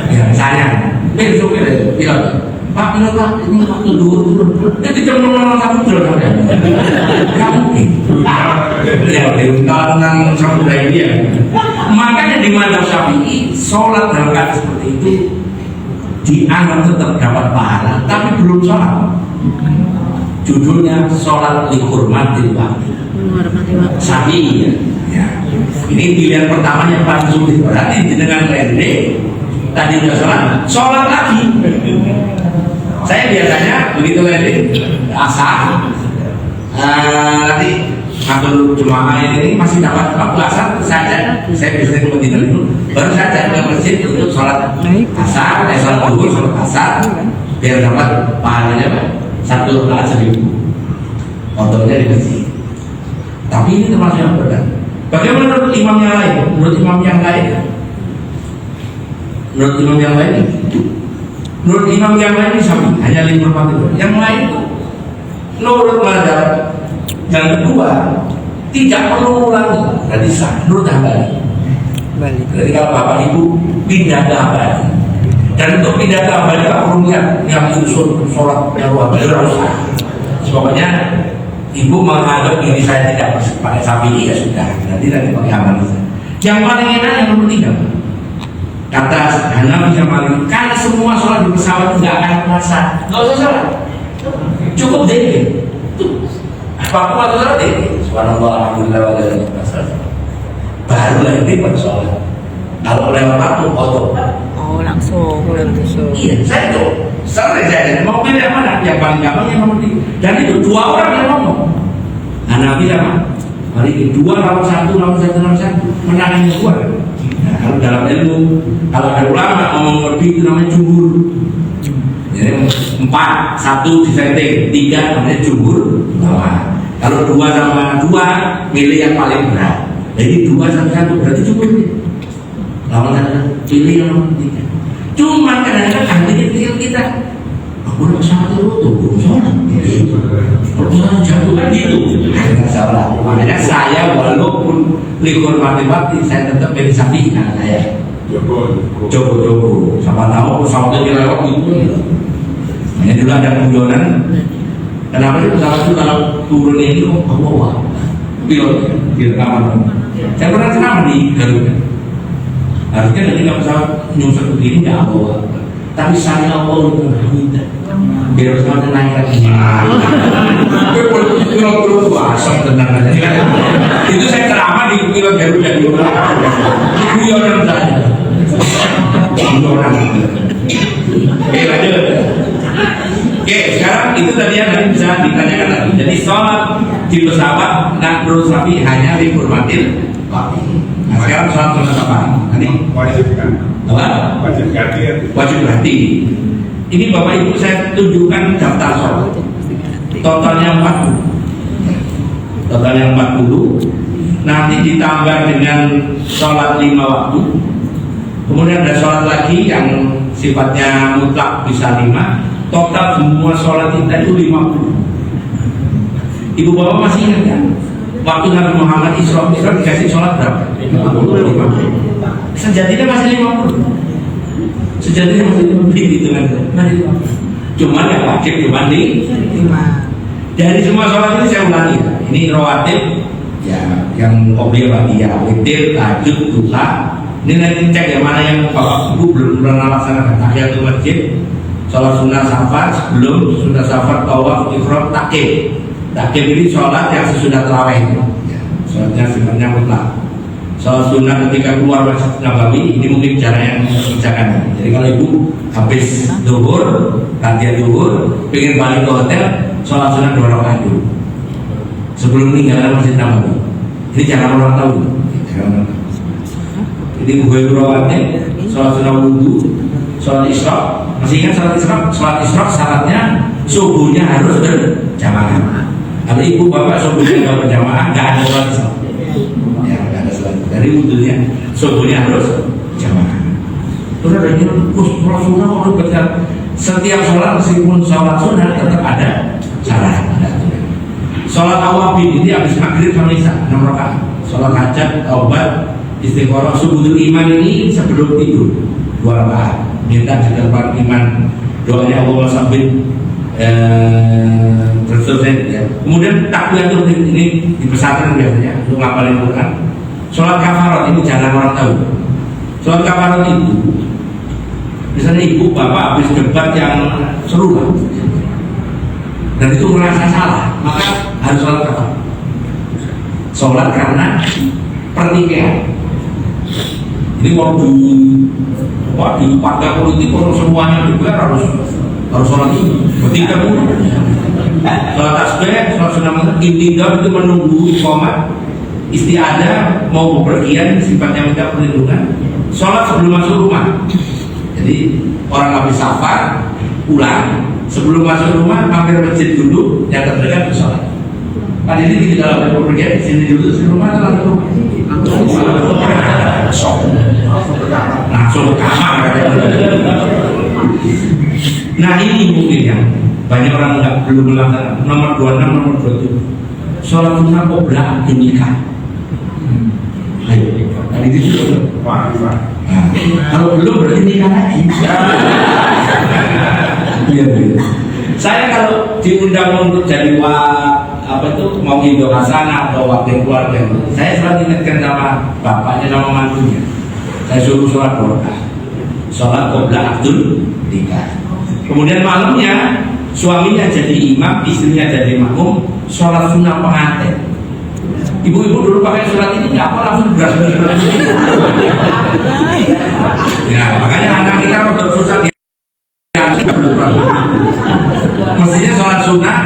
Ya misalnya, besok pilot. Pak pilot Pak, ini waktu dulu. Jadi jam 01 sudah ada. Kamu ya tentang samudera dia. Makanya di mazhab Syafi'i sholat dalam keadaan seperti itu dianggap tetap dapat pahala, tapi belum sholat. Judulnya sholat dihormati waktu. Syafi'i ya. Ini pilihan pertama yang paling sulit. Berarti dengan rende tadi sudah sholat lagi. Saya biasanya begitu landing asar nanti satu jemaah ini masih dapat waktu asar saya biasanya ke Madinah dulu baru saya ke masjid untuk sholat asar, sholat zuhur, sholat asar biar dapat pahalanya satu rakaat 1000 contohnya di masjid. Tapi ini termasuk yang berat. Bagaimana menurut imam yang lain? Menurut imam yang lain sama hanya 5 waktu. Yang lain menurut mazhab yang kedua tidak perlu ulangi, berarti sah. Menurut Hambali. Jadi kalau bapak ibu pindah ke Hambali dan untuk pindah ke Hambali tak perlu yang usul sholat yang luar biasa. Pokoknya ibu menganggap ini saya tidak pakai Syafi'i ya sudah. Nanti pakai Hambali. Yang paling enak yang nomor 3. Kata Hanafi sama Malik, karena semua sholat di pesawat nggak akan merasa, nggak usah sholat, cukup deh. Waktu waktu sholat deh, subhanallah, alhamdulillah, wabarakatuh. Baru lagi bersolat. Kalau lewat waktu foto. Oh langsung. Iya, saya itu selesai. Mau pilih yang mana? Yang paling gampang yang nomor 3. Dan itu 2 orang yang ngomong. Hanafi sama Malik 2 lawan 1, menang yang 2. Nah, kalau dalam ilmu, kalau ada ulama ngomong lebih itu namanya jumhur. Jadi 4, 1 disetting, 3 namanya jumhur. Kalau 2 sama 2 milih yang paling berat. Jadi 2-1-1 berarti cukup nih. Lawan satu pilih yang nomor 3. Cuma kadang-kadang ahli kecil kita, aku udah pesawat itu belum sholat. Persoalan jatuh kan gitu. Akhirnya sholat. Makanya saya walaupun likur mati-mati, saya tetap pilih sapi anak saya. Jogo. Sama tahu pesawatnya dilewat gitu. Hanya dulu ada guyonan. Kenapa sih pesawat itu kalau turun ini kok ke bawah? Pilot di rekaman. Saya pernah ceramah di Garuda. Harusnya ketika pesawat nyungsep begini nggak bawa. Tapi saya Allah itu tidak. Biar pesawatnya naik lagi. Pilot asam tenang aja. Itu saya ceramah di pilot Garuda di orang. Guyonan saja. Guyonan. Oke lanjut. Oke, sekarang itu tadi yang bisa ditanyakan lagi. Jadi sholat di pesawat Nabi Rafi hanya dihormatil waktu. Nah sekarang sholat sunat apa? Tadi Wajib kan? apa? Wajib ganti ya. Wajib ganti. Ini Bapak Ibu saya tunjukkan daftar sholat. Totalnya 40. Totalnya 40. Nanti ditambah dengan sholat 5 waktu. Kemudian ada sholat lagi yang sifatnya mutlak bisa 5. Total semua sholat kita itu 50. Ibu bapak masih ingat kan? Waktu Nabi Muhammad Isra dikasih sholat berapa? 50. Sejatinya masih 50. Sejatinya masih 50 gitu kan? Cuma yang wajib cuma di 5. Dari semua sholat ini saya ulangi. Ini rawatib, ya, yang qobliyah ba'diyah, witir, tahajud, duha. Ini nanti cek yang mana yang bapak ibu belum pernah laksanakan tahiyatul masjid. Sholat sunnah safar sebelum sunnah safar tawaf ifrad takib. Takib ini sholat yang sesudah tarawih. Sholatnya sifatnya mutlak. Sholat sunnah ketika keluar Masjid Nabawi ini mungkin cara yang mengerjakan. Jadi kalau ibu habis duhur, latihan duhur, pengen balik ke hotel, sholat sunnah 2 rakaat dulu sebelum meninggalkan Masjid Nabawi. Ini cara orang tahu. Jadi gue rawatnya sholat sunnah wudhu, sholat isra. Masih ingat sholat isra? Sholat isra syaratnya subuhnya harus berjamaah. Kalau ibu bapak subuhnya nggak berjamaah, nggak ada sholat isra. Ya, nggak ada sholat. Dari wudhunya subuhnya harus jamaah. Terus ada yang sholat sunnah orang betul. Setiap sholat meskipun sholat sunnah tetap ada syarat. Sholat awabin ini habis maghrib sama isya 6 rakaat. Sholat hajat, taubat, istiqoroh, subuhul iman ini sebelum tidur 2 rakaat. Minta di depan iman doanya Allah sabit terselesai ya. Kemudian takbiratul ini di pesantren biasanya untuk ngapalin Quran. Sholat kafarat ini jarang orang tahu. Sholat kafarat itu misalnya ibu bapak habis debat yang seru lah, dan itu merasa salah, maka harus sholat kafarat. Sholat karena pertikaian. Ini mau di partai politik kalau semuanya juga harus sholat ini. Ketika pun sholat tasbih, sholat sunnah intidal itu menunggu iqamah, istiadah mau bepergian sifatnya minta perlindungan. Sholat sebelum masuk rumah. Jadi orang habis safar pulang, sebelum masuk rumah mampir masjid dulu yang terdekat ke sholat. Kan ini kalau ada bepergian di sini dulu di rumah langsung ke kamar. Nah ini mungkin yang banyak orang belum melakukan. Nomor 26, nomor 27 sholat sunnah qobliyah nikah. Ayo, tadi itu sudah. Kalau belum berarti nikah lagi. Iya. Saya kalau diundang untuk jadi mau Indo Hasanah atau wakil keluarga, saya selalu ingatkan sama bapaknya sama mantunya. Saya suruh sholat berkah, sholat qobliyah abdul nikah. Kemudian malamnya suaminya jadi imam, istrinya jadi makmum, sholat sunnah pengantin. Ibu-ibu dulu pakai surat ini nggak apa langsung beras. Ya makanya anak kita untuk susah mestinya sholat sunnah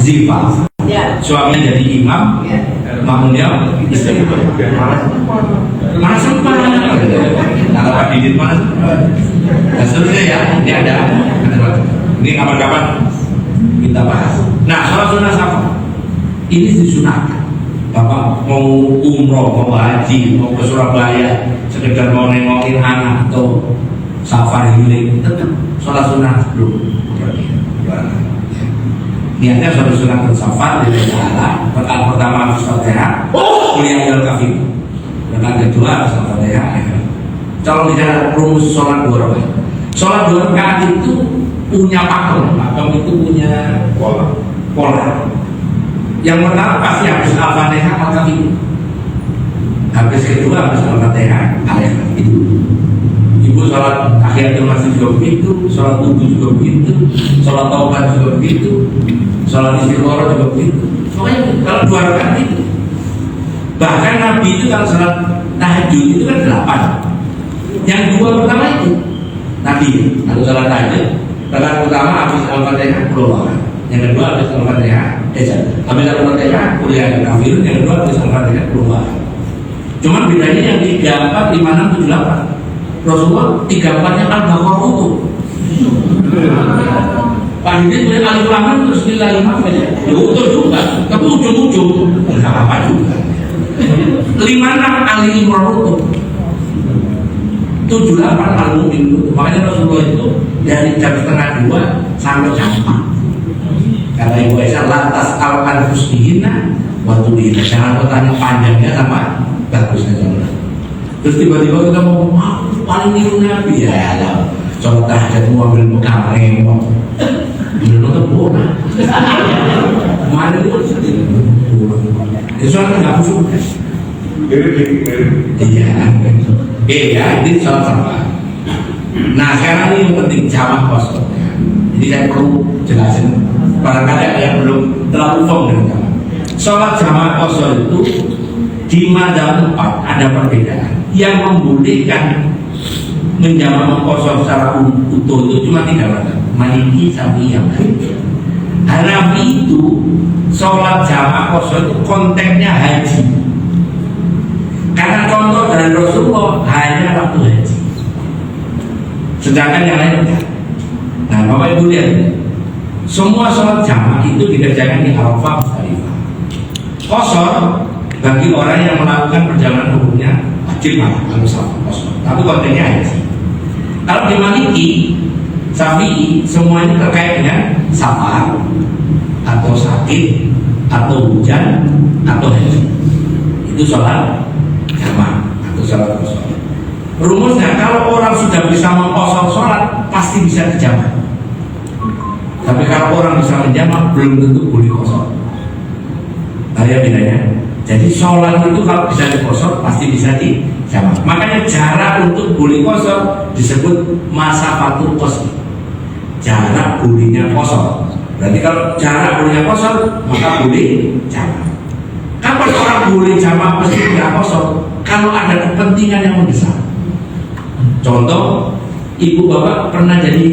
zifah. Suaminya jadi imam, makmumnya istri. Mana sempat? Kalau Pak Didit mana? Nah seterusnya ya, ini ada. Ini kapan-kapan kita bahas. Nah sholat sunnah apa? Ini disunahkan. Bapak mau umroh, mau haji, mau ke Surabaya, sekedar mau nengokin anak atau safari healing, tetap sholat sunnah dulu. Niatnya sholat sunnah bersafar di jalan. Rakaat pertama Al-Fatihah, kuliah al-kafir. Rakaat kedua Al-Fatihah. Kalau bicara rumus sholat 2 rakaat, sholat 2 rakaat itu punya pakem itu punya pola. Yang pertama pasti habis Al-Fatihah al-kafir. Habis kedua habis Al-Fatihah al-kafir. Ibu sholat tahiyatul masjid juga begitu, sholat wudhu juga begitu, sholat taubat juga begitu, sholat istighfar juga begitu. Pokoknya kalau 2 rakaat itu. Bahkan Nabi itu kalau sholat tahajud itu kan 8. Yang 2 pertama itu Nabi kalau sholat tahajud, rakaat pertama habis Al-Fatihah keluar, yang kedua habis Al-Fatihah habis Al-Fatihah kuliah al-kafirun, yang kedua habis Al-Fatihah keluar. Cuman bedanya yang 34, 56, 78. Rasulullah 34-nya Al-Baqarah utuh. Pak Didi punya alif lam terus Bismillahirrahmanirrahim aja. Ya utuh juga, tapi ujung-ujung enggak apa-apa juga. 56 Ali Imran utuh. 78 Al-Mu'min utuh. Makanya Rasulullah itu dari jam 1:30 sampai jam 4. Kata Ibu Aisyah, lantas al-anfusihina waktu ini jangan bertanya panjangnya sama bagusnya sholat. Terus tiba-tiba kita mau paling niru Nabi ya Allah. Sholat tahajud mau ambil mukameng, bener nonton bola. Mana itu sedih. Itu sholat nggak khusyuk. Iya, ini sholat sama. Nah sekarang ini yang penting jamaah kosong. Jadi saya perlu jelasin. Barangkali ada yang belum terlalu firm dengan jamaah. Sholat jamaah kosong itu di madzhab 4 ada perbedaan. Yang membolehkan menjamaah kosong secara utuh itu cuma 3 madzhab, Maliki, Syafi'i, Hanafi itu sholat jamaah kosong itu konteksnya haji. Karena contoh dari Rasulullah hanya waktu haji. Sedangkan yang lain enggak. Nah, Bapak Ibu lihat, semua sholat jamaah itu dikerjakan di Arafah, Musdalifah. Qashar bagi orang yang melakukan perjalanan hukumnya wajib harus kosong. Tapi kontennya haji. Kalau di Maliki, Syafi'i, semuanya terkait dengan safar atau sakit atau hujan atau haji. Itu sholat jamaah atau sholat kosong. Rumusnya kalau orang sudah bisa mengkosong sholat pasti bisa dijamaah. Tapi kalau orang bisa menjamaah belum tentu boleh kosong. Ada bedanya. Jadi sholat itu kalau bisa dikosong pasti bisa dijamaah. Makanya jarak untuk boleh kosong disebut masafatul qasr. Jarak bolehnya kosong. Berarti kalau jarak bolehnya kosong maka boleh jamaah. Kapan orang boleh jamaah mesti tidak kosong? Kalau ada kepentingan yang mendesak. Contoh, ibu bapak pernah jadi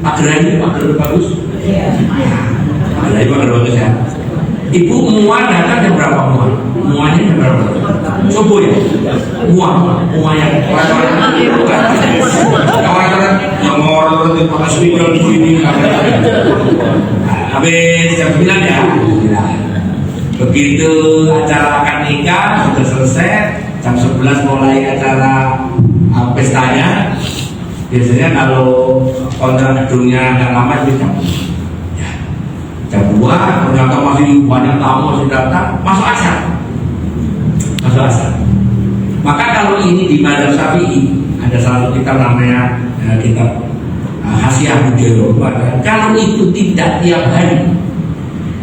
pageran bagus? Iya. Pageran bagus ya. Ibu muat datang jam berapa muat? Muatnya jam berapa? Subuh ya? Muat yang orang-orang yang ngorot di pakai speaker begini. Habis jam 9 ya. Begitu acara akad nikah sudah selesai, jam 11 mulai acara pestanya. Biasanya kalau kontrak gedungnya nggak lama itu jam 2, ternyata masih banyak tamu masih datang, masuk asar. Maka kalau ini di madzhab Syafi'i ada satu kitab namanya kitab Hasyiah Bujairah. Kalau itu tidak tiap hari,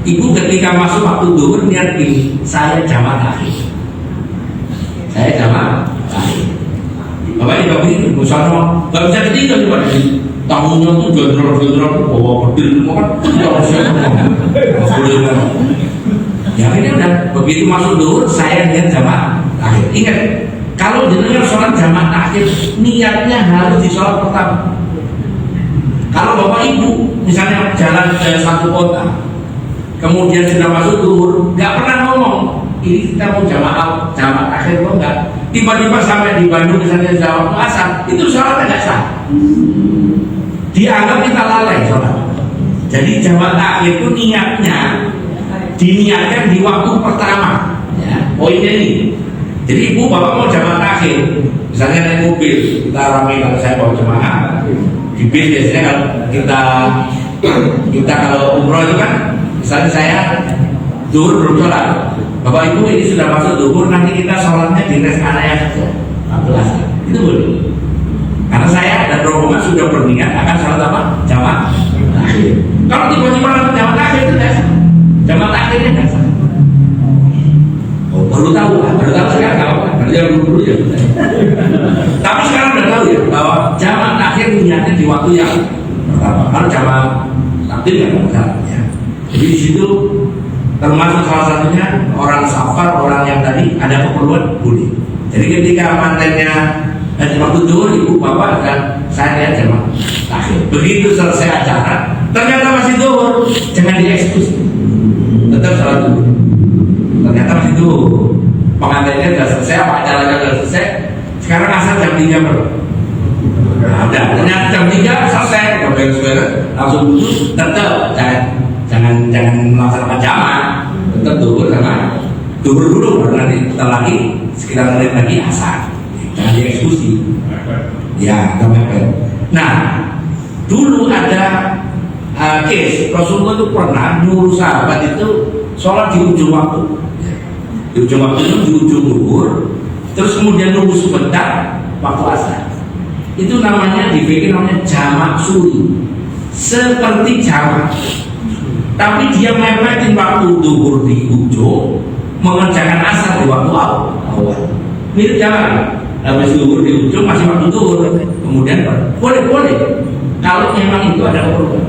ibu ketika masuk waktu zuhur niat ini, saya jamaah akhir. Bapak ini begini, misalnya nggak bisa ditinggal di mana sih? Tamunya tuh jenderal bawa bedil, kan? Ya ini udah begitu masuk zuhur, saya niat jamaah akhir. Ingat, kalau jenengan sholat jamaah akhir, niatnya harus di sholat pertama. Kalau bapak ibu misalnya jalan ke satu kota, kemudian sudah masuk zuhur, nggak pernah ngomong ini kita mau jamaah akhir kok enggak. Tiba-tiba sampai di Bandung misalnya jawab asar, itu sholatnya nggak sah. Dianggap kita lalai sholat. Jadi jamaah akhir itu niatnya diniatkan di waktu pertama, ya. poinnya ini. Jadi ibu bapak mau jamaah takhir, misalnya naik mobil, kita ramai kalau saya bawa jemaah di bis biasanya kalau kita kalau umroh itu kan, misalnya saya zuhur belum sholat, bapak ibu ini sudah masuk zuhur, nanti kita sholatnya di rest area saja 14, itu boleh. Karena saya dan rombongan sudah berniat akan sholat apa? Jamaah takhir. Kalau tiba-tiba langsung jamaah takhir itu tidak sah, jamaah takhirnya tidak sah. Baru tahu sekarang nggak apa-apa, kerja dulu ya. Tapi sekarang udah tahu ya bahwa jamaah takhir niatnya di waktu yang pertama. Kalau jamaah takdim nggak masalah ya. Jadi di situ termasuk salah satunya orang safar, orang yang tadi ada keperluan boleh. Jadi ketika mantennya di waktu zuhur ibu bapak dan saya lihat jamaah takhir. Begitu selesai acara, ternyata masih zuhur, jangan dieksekusi, tetap salat dulu. Ternyata itu pengantinnya sudah selesai, apa acaranya sudah selesai. Sekarang asal jam 3 baru. Nah, udah, ternyata jam 3 selesai, beres-beres, langsung duduk, tetap jangan melaksanakan jamaah, tetap duhur sama duhur dulu, baru nanti setelah lagi sekitar menit lagi asar, jangan dieksekusi. Ya, mepet. Nah, dulu ada case Rasulullah itu pernah nyuruh sahabat itu sholat di ujung waktu. Di ujung waktu itu di ujung duhur, terus kemudian nunggu sebentar waktu asar. Itu namanya dibikin namanya jamak suri, seperti jamak, tapi dia memetin waktu duhur di ujung, mengerjakan asar di waktu awal. Mirip jamak, habis duhur di ujung masih waktu duhur, kemudian boleh kalau memang itu ada keperluan.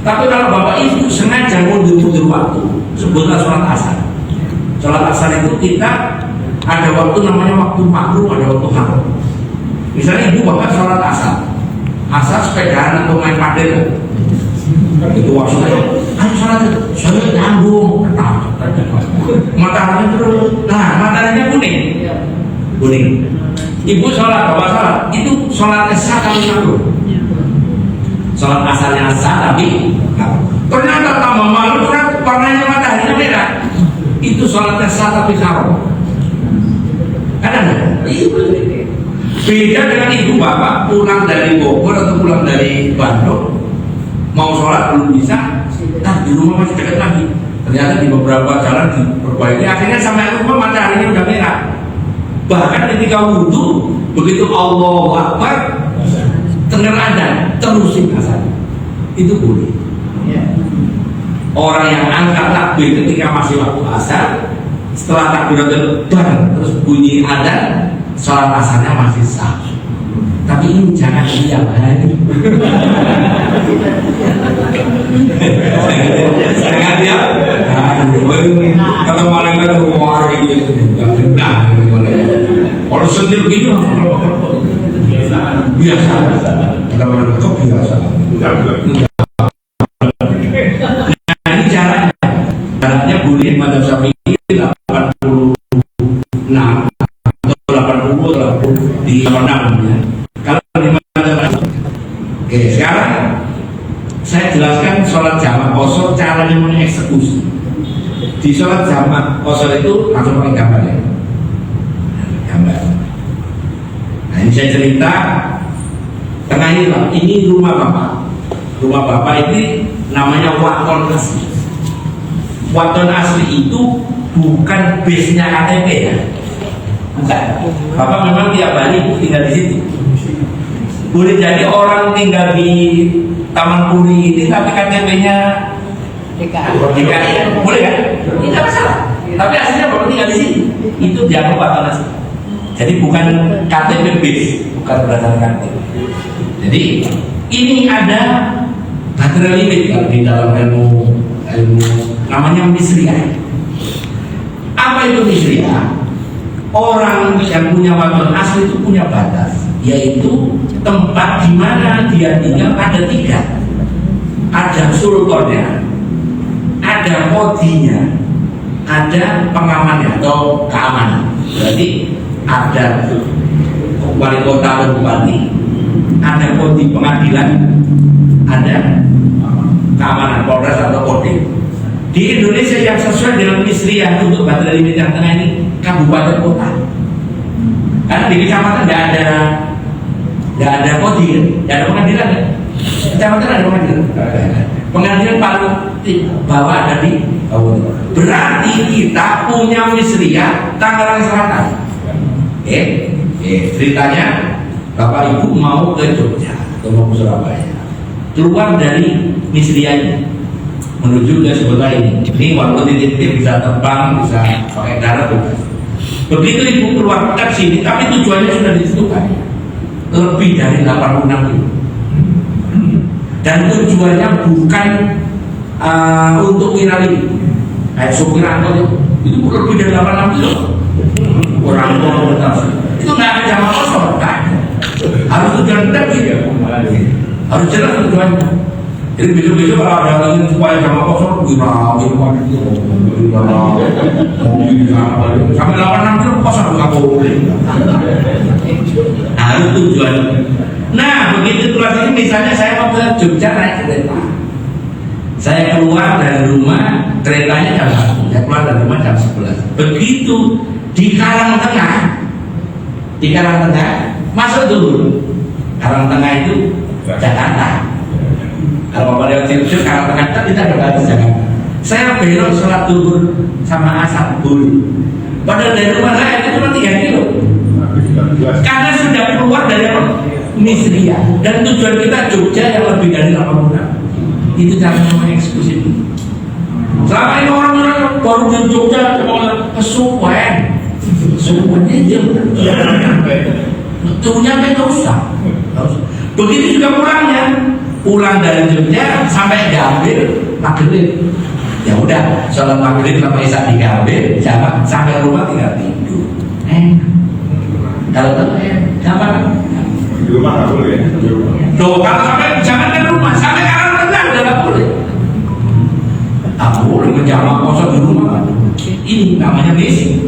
Tapi kalau bapak ibu sengaja mundur waktu, sebutlah sholat asar. Sholat asar itu kita ada waktu namanya waktu makruh, ada waktu haram. Misalnya ibu bapak sholat asar sepedaan atau main padel, itu waktunya, ayo sholat, saya nyambung, mataharinya terus, nah mataharinya kuning. Ibu sholat, bapak sholat, itu sholatnya sah kali makruh. Sholat asarnya sah tapi ternyata tambah malu warnanya mataharinya merah. Itu sholatnya sah tapi haram. Ada nggak? Beda dengan ibu bapak pulang dari Bogor atau pulang dari Bandung, mau sholat belum bisa, di rumah masih dekat lagi. Ternyata di beberapa jalan diperbaiki, akhirnya sampai rumah mataharinya udah merah. Bahkan ketika wudhu, begitu Allahu Akbar, dengar adzan, terusin asar, itu boleh. Orang yang angkat takbir ketika masih waktu asar, setelah takbiratul ihram terus bunyi adzan, sholat asarnya masih sah. Tapi ini jangan tiap hari. Jangan tiap hari. Kalau malaikat mau itu nggak benar. Kalau sendiri begini biasa. Kalau kebiasaan. Ini caranya boleh madzhab Syafi'i 86 atau 80 di 86 ya. Kalau di madzhab oke, sekarang saya jelaskan sholat jamak qashar caranya mengeksekusi. Di sholat jamak qashar itu langsung pakai gambar ya. Gambar. Nah ini saya cerita tengah ini rumah bapak. Rumah bapak ini namanya waton asli. Waton asli itu bukan base-nya KTP ya. Bukan. Bapak memang tiap hari tinggal di situ. Boleh jadi orang tinggal di Taman Puri ini tapi KTP-nya DKI. Boleh kan? Tidak masalah. Tapi aslinya bapak tinggal di sini. Itu dianggap waton asli. Jadi bukan KTP base, bukan berdasarkan KTP. Jadi ini ada baterai limit kalau di dalam ilmu namanya misriyah. Apa itu misriyah? Orang yang punya waton asli itu punya batas, yaitu tempat di mana dia tinggal ada 3. Ada sultannya, ada kodinya, ada pengamannya atau keamanan. Berarti ada wali kota dan bupati, ada kodi pengadilan, ada keamanan Polres atau Kodim. Di Indonesia yang sesuai dengan misriyah untuk baterai limit yang tengah ini kabupaten kota. Karena di kecamatan nggak ada kodim, nggak ada pengadilan. Kecamatan ada pengadilan. Pengadilan paling bawah ada di kabupaten. Berarti kita punya Misria Tangerang Selatan. Ceritanya Bapak Ibu mau ke Jogja atau mau ke Surabaya, keluar dari Misria ini menuju ke sebelah ini. Ini waktu titik-titik bisa terbang, bisa pakai darat bebas. Begitu ibu keluar ke sini, tapi tujuannya sudah ditentukan lebih dari 86 kilo. Dan tujuannya bukan untuk Wirali, kayak sopir angkot itu lebih dari 86 kilo. Orang tua itu nggak ada jamaah kosong, kan? Harus tujuan kita, harus jelas tujuannya. Jadi besok-besok kalau ada lagi supaya jamaah kosong, mobil sampai 86 kilo kosong nggak boleh. Harus tujuan. Nah begitu keluar ini, misalnya saya mau ke Jogja naik kereta, saya keluar dari rumah keretanya jam 1, saya keluar dari rumah jam 11. Begitu di Karangtengah masuk dulu. Karangtengah itu Jakarta. Kalau Bapak lewat Cilacap, Karangtengah kita ada di Jakarta. Saya belok sholat duhur sama asar dulu. Padahal dari rumah saya itu cuma 3 kilo. Karena sudah keluar dari Misria dan tujuan kita Jogja yang lebih dari 86. Itu caranya mengeksekusi. Selama ini orang-orang baru di Jogja kesuwen. Semuanya dia nyampe nggak usah. Begitu juga pulang dari Jogja sampai Gambir maghrib. Ya udah, sholat maghrib sama isya di Gambir, jamak sampai rumah tinggal tidur. Kalau jamak di rumah nggak boleh. Loh, kalau sampai jangan ke rumah, sampai Karangtengah udah nggak boleh. Tak boleh menjamak kosong di rumah. Ini namanya misi.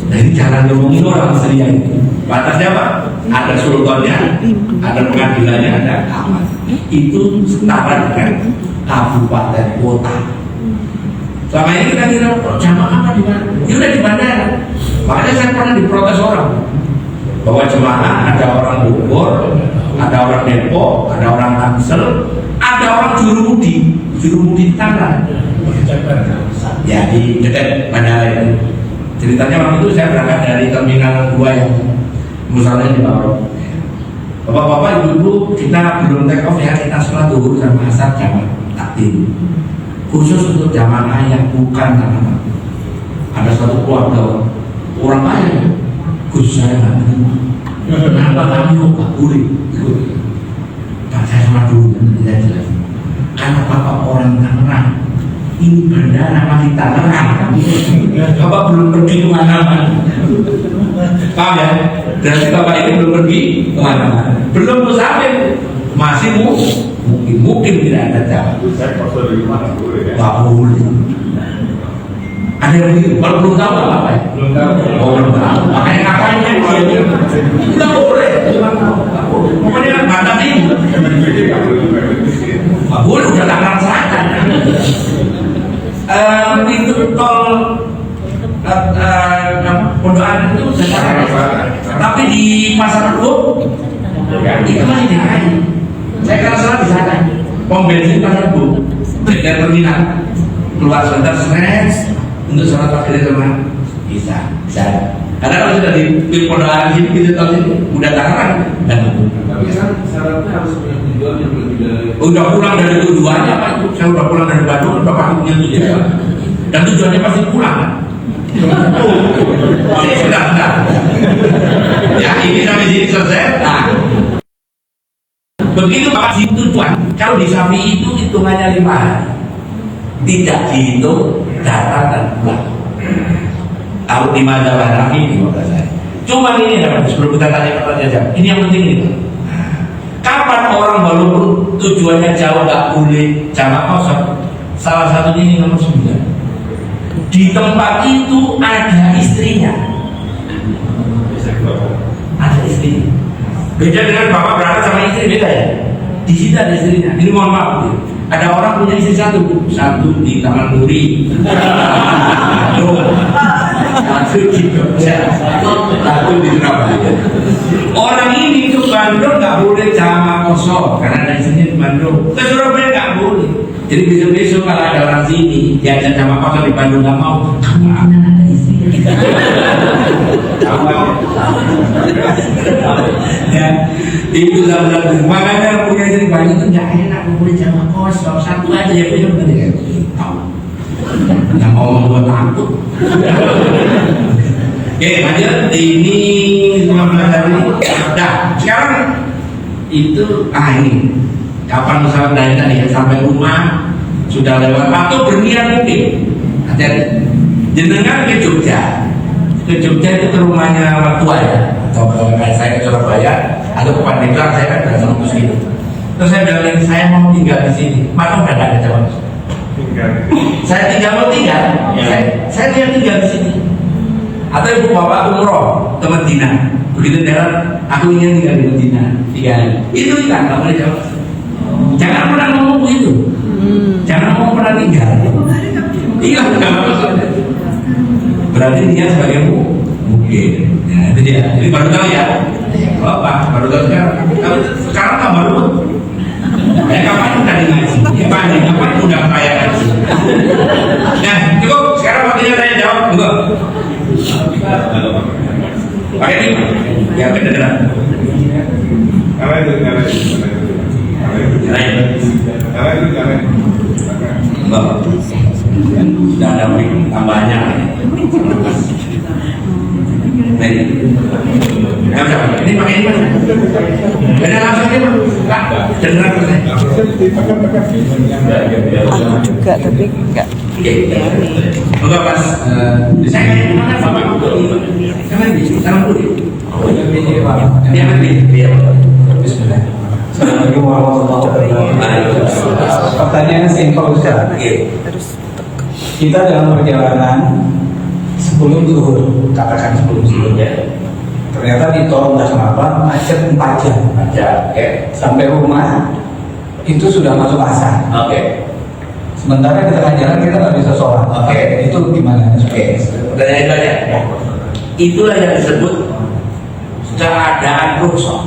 Nah ini cara ngomongin orang Misria ini. Batasnya apa? Ada sultannya, ada pengadilannya, ada kamar. Itu setara dengan kabupaten kota. Selama ini kita kira jamaah apa di mana? Ya udah di bandara. Makanya saya pernah diprotes orang bahwa jemaah ada orang Bogor, ada orang Depok, ada orang Tangsel, ada orang Jurumudi Tangerang. Ya di dekat bandara itu. Ceritanya waktu itu saya berangkat dari terminal 2 yang misalnya di bawah. Bapak-bapak, ibu-ibu, kita belum take off ya, kita sholat dulu sama asar jamaah takdim. Khusus untuk jamaah yang bukan anak-anak. Ada satu keluarga orang kaya, khusus saya nggak terima. Kenapa kami nggak boleh? Pak saya sholat dulu, tidak jelas. Karena bapak orang Tangerang. Ini bandara masih Tangerang. Bapak belum pergi kemana-mana. Paham ya? Berarti bapak ini belum pergi kemana-mana. Belum musafir. Masih mungkin tidak ada jalan. Saya kalau dari rumah nggak boleh ya. Nggak boleh. Ada yang begitu. Kalau belum tahu nggak apa-apa ya? Belum tahu. Oh belum tahu. Makanya ngapainnya nggak boleh. Pokoknya kan batas ini. Nggak boleh, udah Tangerang Selatan. Pintu tol Pondokan itu tapi di Pasar Rebo itu masih DKI. Saya kalau salah di sana pom bensin Pasar Rebo dari terminal keluar sebentar stres untuk sholat maghrib sama bisa. Karena kalau sudah di Pondokan sini pintu tol ini udah Tangerang dan Tapi kan syaratnya harus punya tujuan yang lebih dari. udah pulang dari tujuannya Pak. Saya udah pulang dari Bandung, Bapak punya tujuan dan tujuannya pasti pulang kan? Sudah. Ya ini sampai sini selesai. Nah, begitu Bapak di tujuan, kalau di Sapi itu hitungannya 5 hari, tidak dihitung datang dan pulang. Kalau di Mazhab Hanafi 15 hari. Cuma ini sebelum kita tanya pertanyaan, ini yang penting itu. Kapan orang walaupun tujuannya jauh nggak boleh jamaah kosong? Salah satunya ini nomor 9. Di tempat itu ada istrinya. Ada istrinya. Beda dengan bapak berangkat sama istri, beda ya. Di situ ada istrinya. Ini mohon maaf, Ada orang punya istri satu di Taman Duri, satu di Jogja, satu di Surabaya. Orang ini ke Bandung nggak boleh jamaah kosong karena ada istrinya di Bandung. Ke Surabaya nggak boleh. Jadi besok-besok kalau ada orang sini diajak jamaah kosong di Bandung nggak mau, kamu ada istri. Ya, itu saudara. Makanya punya istri banyak itu nggak enak, boleh jamaah kosong satu aja ya punya benar ya. Yang ngomong gua takut. Oke, lanjut. Ini 15 hari. Nah, sekarang itu ini kapan pesawat dari tadi ya, sampai rumah sudah lewat atau berniat mungkin. Hati-hati. Jenengan ke Jogja itu ke rumahnya orang tua ya, atau kalau kayak saya ke Surabaya atau ke Pandeglang, saya kan datang terus gitu. Terus saya bilang saya mau tinggal di sini, maka udah nggak ada jawab. Saya tinggal saya tinggal di sini. Atau ibu bapak umroh ke Medina, begitu jalan, aku ingin tinggal di Medina 3 hari. Itu kan nggak boleh jawab. Jangan pernah ngomong begitu. Jangan ngomong pernah tinggal. Iya, nggak maksud. Berarti dia sebagai mungkin. Ya, itu dia. Jadi baru tahu ya. Bapak baru tahu sekarang kan baru. Kapan udah ngaji? Kapan udah kaya ngaji? Nah, cukup. Sekarang waktunya saya jawab. Enggak. Pakai ini. Ya, benar. Sudah ada tambahnya. Ini pakai ini mana? Beda langsung ini Pak. Dengar juga tapi enggak. Oke, Mas. Saya kayak mana Bapak? Salam dulu. Dia nanti. Bismillah. Assalamualaikum warahmatullahi wabarakatuh. Pertanyaan simpel Ustaz. Kita dalam perjalanan sebelum zuhur, katakan sebelum zuhur ya. Ternyata di tol entah kenapa macet 4 jam. Sampai rumah itu sudah masuk asar. Sementara di tengah jalan kita nggak bisa sholat. Itu gimana? Pertanyaan itu aja. Itulah yang disebut keadaan rukhsah.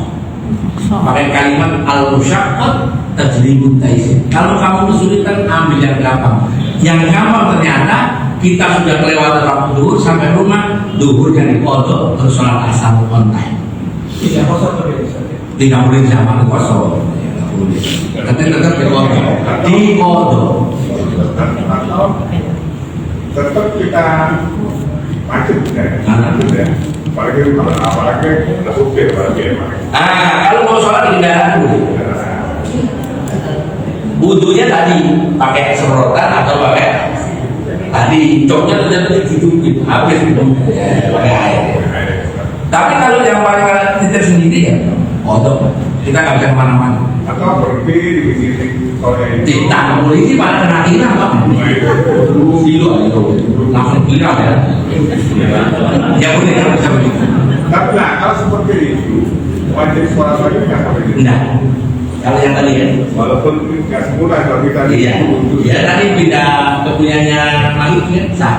Pakai kalimat al-musyaqqat tajlibut taisir. Kalau kamu kesulitan, ambil yang gampang. Yang gampang ternyata kita sudah kelewatan waktu duhur, sampai rumah duhur yang dikodok terus sholat asar on time. Tidak boleh zaman kosong. Tapi tetap dikodok. Tetap kita macet ya. Apalagi supir kalau mau sholat di kendaraan wudunya tadi pakai semprotan atau pakai tadi coknya terjadi gitu habis itu pakai air. Tapi kalau yang paling kita sendiri ya kodok, kita nggak bisa kemana-mana. Atau berhenti di sini oleh ditangkap polisi pada kena hilang Pak. Itu langsung viral ya. Ya boleh kan bisa begitu. Tapi kalau seperti itu wajib sholat lagi nggak sampai gitu. Enggak. Kalau yang tadi ya. Walaupun nggak semula kalau kita Iya tadi pindah ke punyanya lagi kan sah.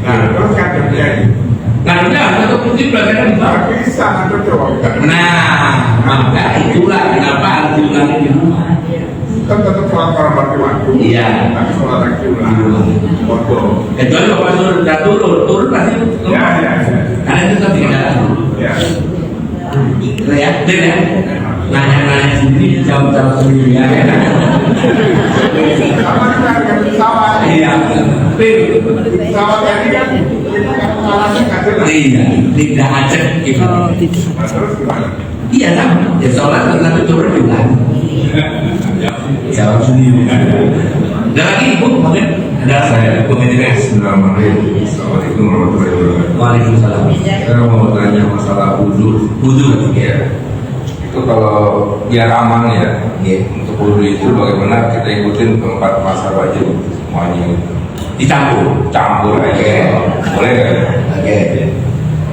Nah terus kan terjadi. Karena atau mungkin belajarnya di bawah. Bisa atau coba. Nah, maka itulah kenapa harus diulangi di rumah. Kan tetap sholat pada waktu. Iya. Tapi sholat lagi ulang. Foto. Kecuali bapak sudah turun pasti. Ya. Karena itu kan tidak ada. Ya. Reaktif ya. Nanya sendiri, jawab sendiri ya. Sama dengan pesawat. Iya. Pesawat tadi kan Iya, tidak aceh gitu. terus gimana? Iya sama. Ya sholat tapi turun juga. Jawab sendiri. Ada lagi ibu mungkin ada saya komentar. Assalamualaikum warahmatullahi wabarakatuh. Waalaikumsalam. Saya mau tanya masalah wudhu. Ya. Itu kalau biar aman ya, untuk wudhu itu bagaimana kita ikutin 4 masa wajib semuanya itu. Campur aja. Boleh nggak? Oke.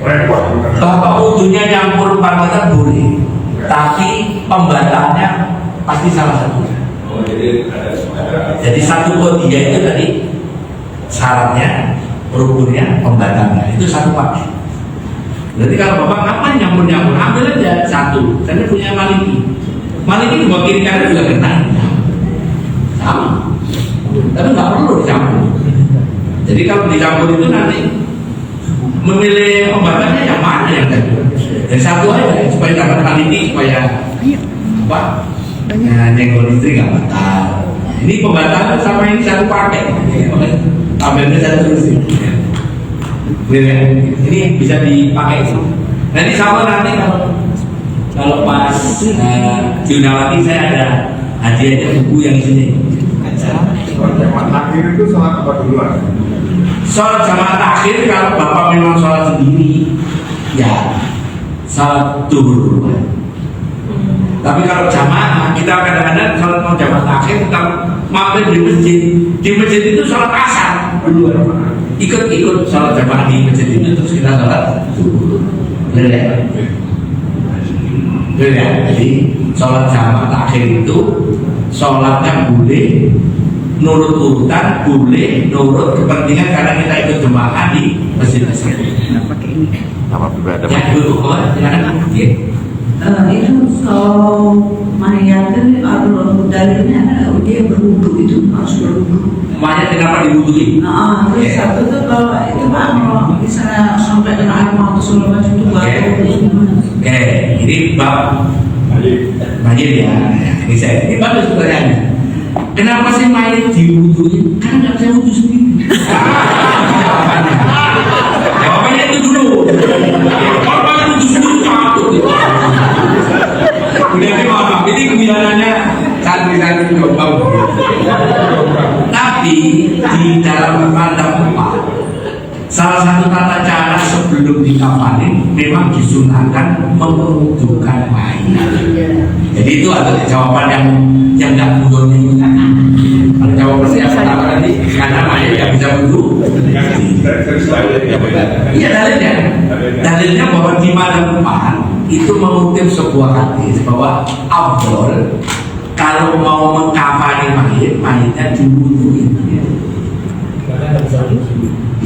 Repot. Bapak wudhunya nyampur 4 masa boleh, tapi pembatalnya pasti salah satu. Oh, jadi ada Jadi satu kodiah itu tadi syaratnya, rukunnya, pembatalnya itu satu paket. Berarti kalau bapak kapan nyampur ambil aja satu, karena punya Maliki. Maliki di bawah kiri kanan juga kena, sama. Tapi nggak perlu dicampur. Jadi kalau dicampur itu nanti memilih pembatalnya yang mana yang tadi? Yang satu aja supaya dapat Maliki, supaya apa? Nyenggol istri nggak batal. Ini pembatalan sama ini satu paket. Tabelnya satu terus. Ini bisa dipakai itu. Nanti sama nanti kalau pas di Unawati saya ada hadiahnya buku yang sini. Jamaah takhir itu sholat apa duluan? Sholat jamaah takhir kalau bapak memang sholat sendiri, ya sholat duhur duluan. Tapi kalau jamaah kita kadang-kadang sholat mau jamaah takhir, kalau maghrib di masjid itu sholat asar duluan. Ikut sholat jamaah di masjid itu terus kita sholat duhur. Benar ya? Benar ya? Jadi sholat jamaah takhir itu sholatnya boleh nurut urutan, boleh nurut kepentingan karena kita ikut jemaah di masjid tersebut. Nama pribadi. Ya dulu, silakan. Itu kalau mayat itu kalau dalilnya dia berwudu itu harus berwudu. Mayat kenapa diwudui? Nah, terus satu tuh kalau itu pak kalau misalnya sampai kena air mata segala macam itu baru. Oke, ini bab mayat ya. Ini bagus pertanyaannya. Kenapa sih mayat diwudui? Karena nggak bisa wudu sendiri. Jawabannya itu dulu. Kalau mayat wudu sendiri takut. Udah maaf, ini kebiasaannya santri-santri jombang. Tapi di dalam pandang Pak, salah satu tata cara sebelum dikafanin memang disunahkan mewudukan mayat. Jadi itu ada jawaban yang nggak mudahnya itu. Kalau jawabannya yang pertama tadi karena mayat nggak bisa wudu. Iya dalilnya bahwa di madhab Pak itu mengutip sebuah hadis bahwa afdol kalau mau mengkafani mayatnya diwuduin.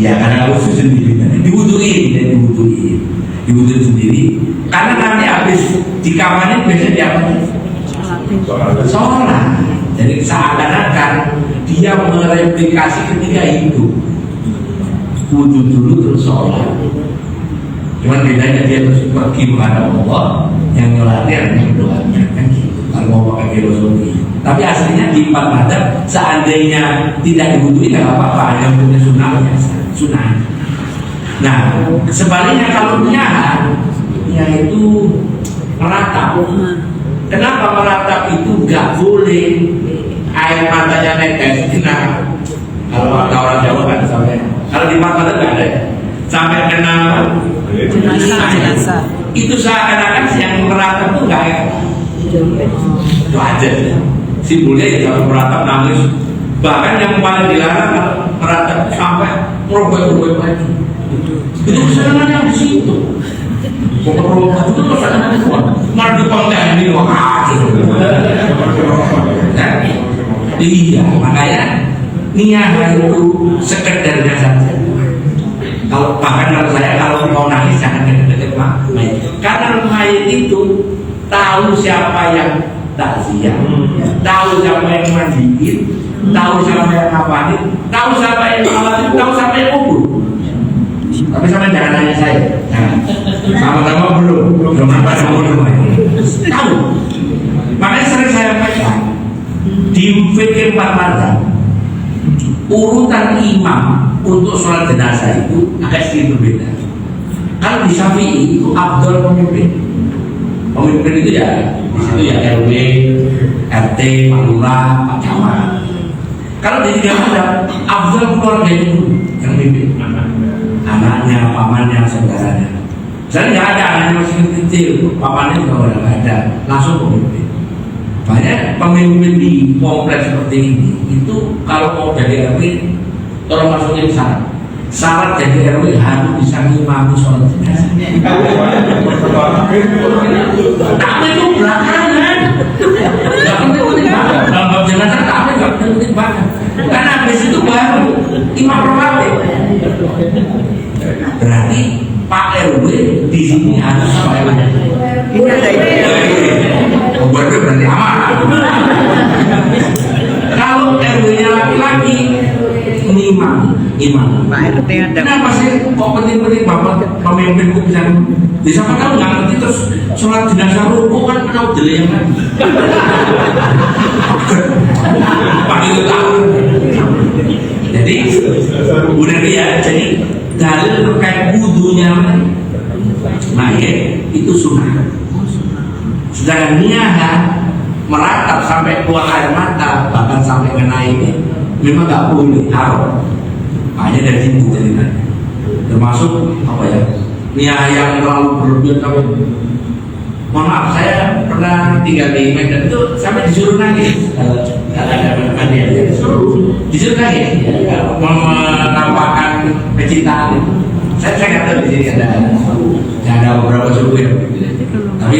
Ya karena khusus sendiri, diwuduin sendiri. Karena nanti habis dikafani biasanya diapain? Sholat. Jadi seakan-akan dia mereplikasi ketika hidup. Wudhu dulu terus sholat. Cuman bedanya dia terus pergi menghadap Allah, yang ngelatih yang berdoanya kan gitu. Kalau mau pakai filosofi. Tapi aslinya di empat madhab seandainya tidak diwudui nggak apa-apa, yang punya sunnahnya sunnah. Nah sebaliknya kalau nyahan, yaitu meratap. Kenapa meratap itu nggak boleh? Air matanya netes, kena. Kalau orang Jawa kan sampai. Kalau di mata nggak ada. Sampai kena jenazah. Itu seakan-akan yang meratap itu nggak enak. Itu aja simbolnya ya kalau meratap nangis. Bahkan yang paling dilarang kalau meratap sampai merobek-robek lagi. Itu kesenangannya di situ. Merobek itu kesenangannya kuat. Malah di konten ini loh. Iya, makanya niat itu sekedarnya saja. Kalau bahkan kalau saya kalau mau nangis jangan deket-deket mayat. Karena mayat itu tahu siapa yang takziah, tahu siapa yang mandiin, tahu siapa yang ngapain, tahu siapa yang ngalamin, tahu siapa yang kubur. Tapi sama jangan nanya saya. Sama-sama belum apa sama tahu. Makanya sering saya baca di fikih 4 mazhab urutan imam untuk sholat jenazah itu agak sedikit berbeda. Kalau di Syafi'i itu afdal pemimpin. Pemimpin itu ya di situ ya RW, RT, Pak Lurah, Pak Camat. Kalau di 3 mazhab afdal keluarga itu yang memimpin. Anaknya, pamannya, saudaranya. Misalnya nggak ada anaknya masih kecil, pamannya juga nggak ada, langsung pemimpin. Banyak pemimpin di kompleks seperti ini itu kalau mau jadi RW tolong masukin syarat jadi RW harus bisa ngimami sholat jenazah. Tapi itu belakangan nggak penting banget dalam bab jenazah, tapi nggak penting dibakar. Karena habis itu baru imam rawatib. Berarti Pak RW di sini harus sampai mana? Berarti berarti aman. Kalau RW-nya laki-laki, imam. Kenapa sih kok penting-penting bapak pemimpinku bisa siapa tahu nggak ngerti terus sholat jenazah rukuk kan tahu dele yang lain. Pak itu tahu. Jadi benar ya. Jadi dalil terkait wudhunya mayit itu sunnah. Sedangkan niyaha meratap sampai keluar air mata bahkan sampai kena ini memang nggak boleh, haram. Makanya dari sini ceritanya termasuk apa ya, niyaha yang terlalu berlebihan sampai mohon maaf, saya pernah tinggal di Medan itu sampai disuruh nangis disuruh nangis menampakkan kecintaan. Saya nggak tahu di sini ada beberapa suku yang tapi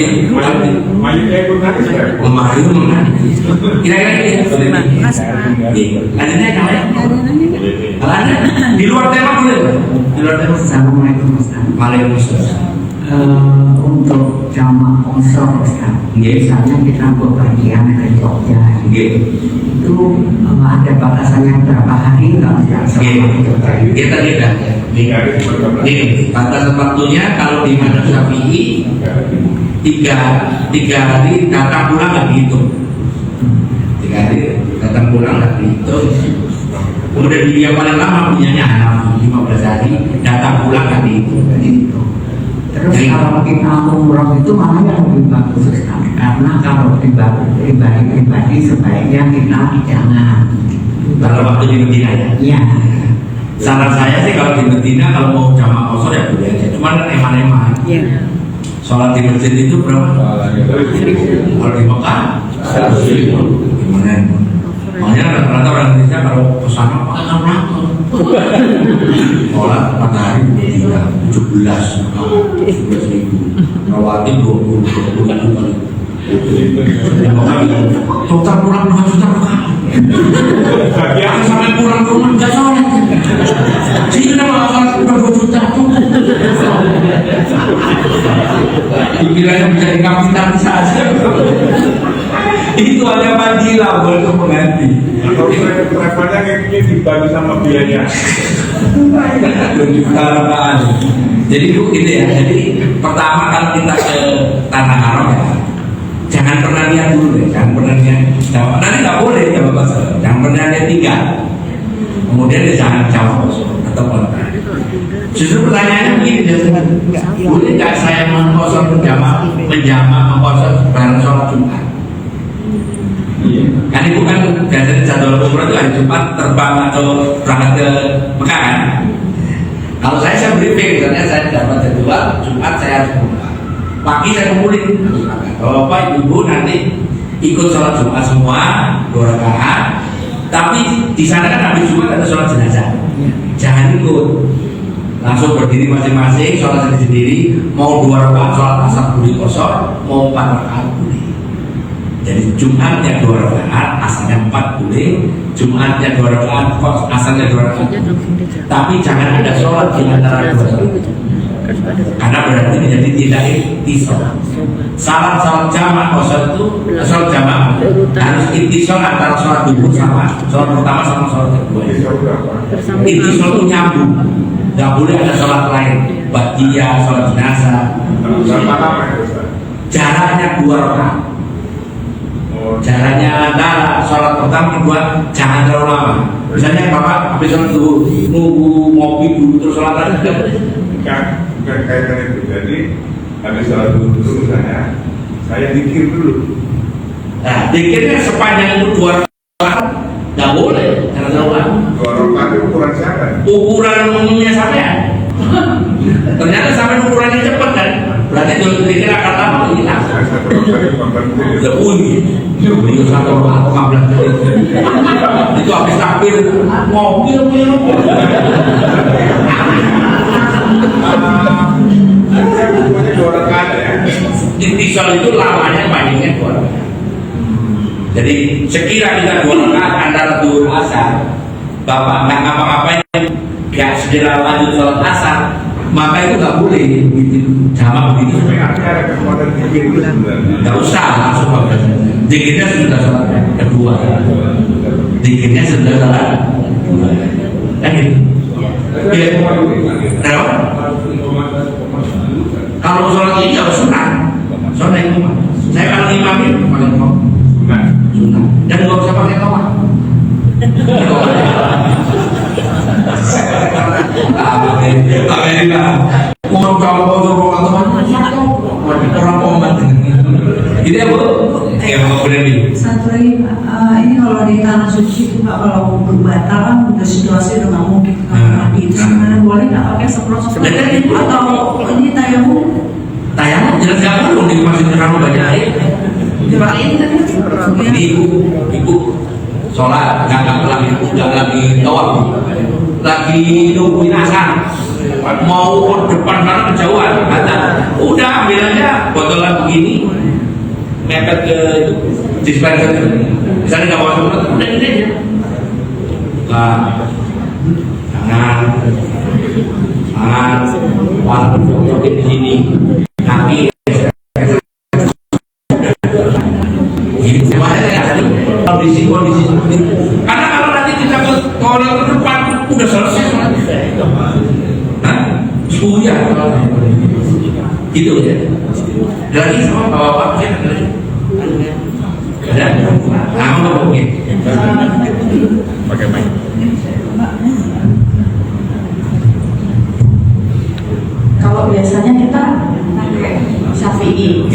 Mayitnya ikut nangis ya? Mayit menangis. Kira-kira ini. Lanjutnya yang lain. Kalau ada di luar tema boleh. Di luar tema. Assalamualaikum Ustaz. Waalaikumsalam. Untuk jamaah konsor Ustaz, misalnya kita bepergian ke Jogja, itu ada batasannya berapa hari nggak Ustaz? Kita tidak. Ini batas waktunya kalau di Madzhab Syafi'i tiga hari datang pulang nggak dihitung. 3 hari datang pulang nggak dihitung. Kemudian dia paling lama punyanya Hanafi 15 hari datang pulang nggak dihitung. Terus kalau kita umroh itu mana yang lebih bagus Ustaz? Karena kalau pribadi sebaiknya kita jangan. Kalau waktu di Medina ya. Iya. Saran saya sih kalau di Medina kalau mau jamaah qashar ya boleh aja. Cuman eman-eman. Iya. Sholat di masjid itu berapa? 1.000. Kalau di Mekah 100.000. Gimana? Makanya rata-rata orang Indonesia kalau kesana pakai neraka. Sholat matahari 17.000. Rawatib 20.000 kali. Total pulang 2 juta kali. Yang sampai pulang ke rumah nggak sholat. Sini nama sholat 2 juta tuh. Dikiranya bisa dikapitalisasi. Itu hanya fadilah untuk mengganti. Atau travelnya kayak gini dibagi sama biaya. Jadi itu gitu ya. Jadi pertama kalau kita ke tanah haram ya, jangan pernah lihat dulu deh. Jangan pernah lihat. Nanti nggak boleh jawab qashar. Jangan pernah lihat 3. Kemudian dia jangan jawab atau kontra. Justru pertanyaannya begini biasanya, boleh nggak saya mengqashar menjamak bareng sholat Jumat? Kan itu kan biasanya jadwal umroh itu hari Jumat terbang atau berangkat ke Mekah kan? Kalau saya briefing, misalnya saya dapat jadwal Jumat saya harus pulang. Pagi saya kumpulin, Bapak Ibu nanti ikut sholat Jumat semua 2 rakaat. Tapi di sana kan habis Jumat ada sholat jenazah. Jangan ikut, langsung berdiri masing-masing sholat sendiri. Mau 2 rakaat sholat asar boleh qashar, mau 4 rakaat boleh. Jadi Jumatnya 2 rakaat, asalnya 4 boleh. Jumatnya 2 rakaat, asalnya 2 rakaat. Tapi jangan ada sholat di antara 2 sholat. Karena berarti menjadi tidak ittisal. Sholat jamaah qashar itu sholat jamaah harus ittisal antara sholat dulu sama sholat pertama sama sholat kedua. Ittisal itu nyambung. Gak boleh ada sholat lain. Ba'diyah, sholat jenazah. Jaraknya 2 rakaat. Jaraknya antara sholat pertama kedua jangan terlalu lama. Misalnya Bapak habis sholat dulu nunggu ngopi dulu terus sholat lagi. Bukan kaitan itu. Jadi habis sholat dulu misalnya saya zikir dulu. Nah, zikirnya sepanjang itu 2 rakaat nggak boleh, jangan terlalu lama. 2 rakaat itu ukuran siapa? Ukuran umumnya sampean. Ternyata sampai ukurannya cepat kan? Berarti zikir akan lama hilang. Saya 1 rakaat itu konten. Ya itu 1 rakaat 15 menit. Itu habis takbir ngopi. Saya bukannya 2 rakaat ya. Ittisal itu lamanya panjangnya 2 rakaat. Jadi sekira kita 2 rakaat antara zuhur asar, bapak nggak ngapa-ngapain, nggak segera lanjut sholat asar, maka itu nggak boleh gitu, jamak begitu. Ada kekuatan pikir itu sebenarnya. Nggak usah langsung dikirnya sudah sholat kedua, dikirnya sudah sholat kedua, kan gitu. Kenapa? Kalau sholat ini harus sunat, sholat imam. Saya kalau imamin paling sunat, dan nggak usah pakai kawat. Mau orang komat ini apa? Ya mau benar nih. Satu lagi Pak, ini kalau di tanah suci itu Pak, kalau berbatal kan udah situasi udah nggak mungkin mandi itu sebenarnya boleh nggak pakai semprot-semprot atau ini tayamum? Tayamum jelas nggak perlu di masjid terlalu banyak air. Ini ibu sholat nggak lagi tawaf, lagi nungguin asar, mau ke depan karena kejauhan, udah ambil aja botolan begini, mepet ke dispenser, misalnya nggak mau semprot, udah ini aja, buka tangan, walaupun di sini, kaki. Kondisi seperti itu. Karena kalau nanti kita ke depan udah selesai, ya, gitu ya. Lagi sama bapak ya, ada, nggak mungkin. Pakai mic. Kalau biasanya kita pakai Syafi'i,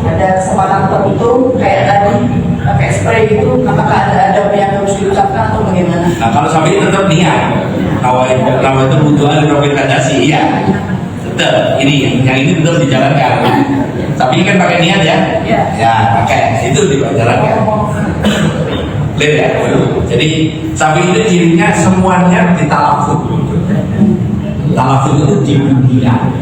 ada kesempatan tertentu kayak tadi pakai spray gitu, apakah ada adab yang harus diucapkan atau bagaimana? Nah, kalau Syafi'i tetap niat, kalau itu butuhan rekomendasi, iya, tetap ini yang ini tetap dijalankan. Tapi kan pakai niat ya, ya pakai itu dijalankan. Lihat ya, jadi Syafi'i itu cirinya semuanya ditalafut. Talafut itu dibudikan.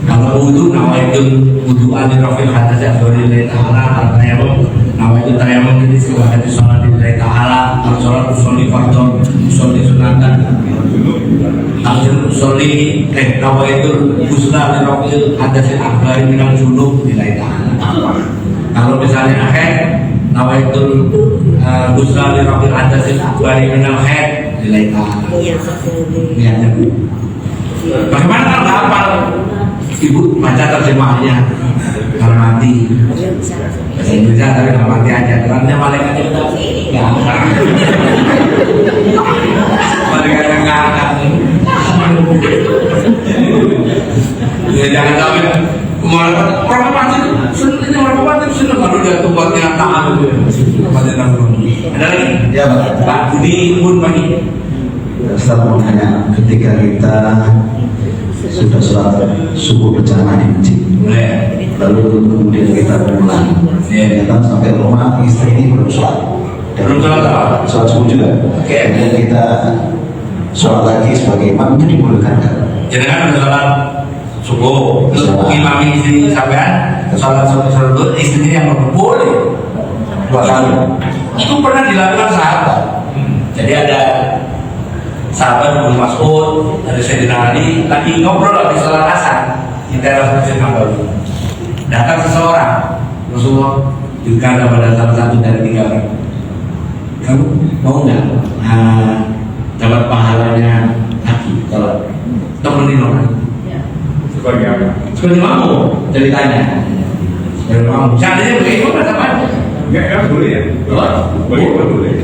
Kalau wudu nawaitul wudu'an di rafil hadats lillahi ta'ala, tayamum nawaitul tayamum di hadats sholat lillahi ta'ala, kalau sholat usolli fardhon usolli sunatan, kalau usolli nawaitul ghusla li rafil hadats akbar minal junub lillahi ta'ala. Kalau misalnya haid nawaitul ghusla li rafil hadats akbar minal haid lillahi ta'ala. Niatnya. Bagaimana kalau hafal? Ibu baca terjemahnya kalau mati bahasa Indonesia tapi kalau mati aja karena malaikatnya udah nggak malaikatnya nggak ada ya jangan sampai malaikat orang mati ini orang mati sudah kalau udah tempatnya taat ada lagi ya Pak Budi pun pagi Ustaz mau tanya, ketika kita sudah sholat subuh berjamaah di masjid, lalu kemudian kita pulang, ternyata sampai rumah istri ini belum sholat, sholat subuh juga, kemudian kita sholat lagi sebagai imam, itu dibolehkan kan? Jadi kan sholat subuh, imam istri sampean sholat subuh istrinya yang boleh 2 kali. Itu pernah dilakukan sahabat. Jadi ada sahabat Ibnu Mas'ud dari Sayyidina Ali lagi ngobrol di sholat asar di teras Masjid Nabawi. Datang seseorang, Rasulullah juga pada salah satu dari 3 orang. Kamu mau nggak dapat pahalanya lagi kalau temenin orang? Sebagai apa? Sebagai mau ceritanya. Sebagai mau. Seandainya begitu ada apa? Enggak boleh ya? Boleh.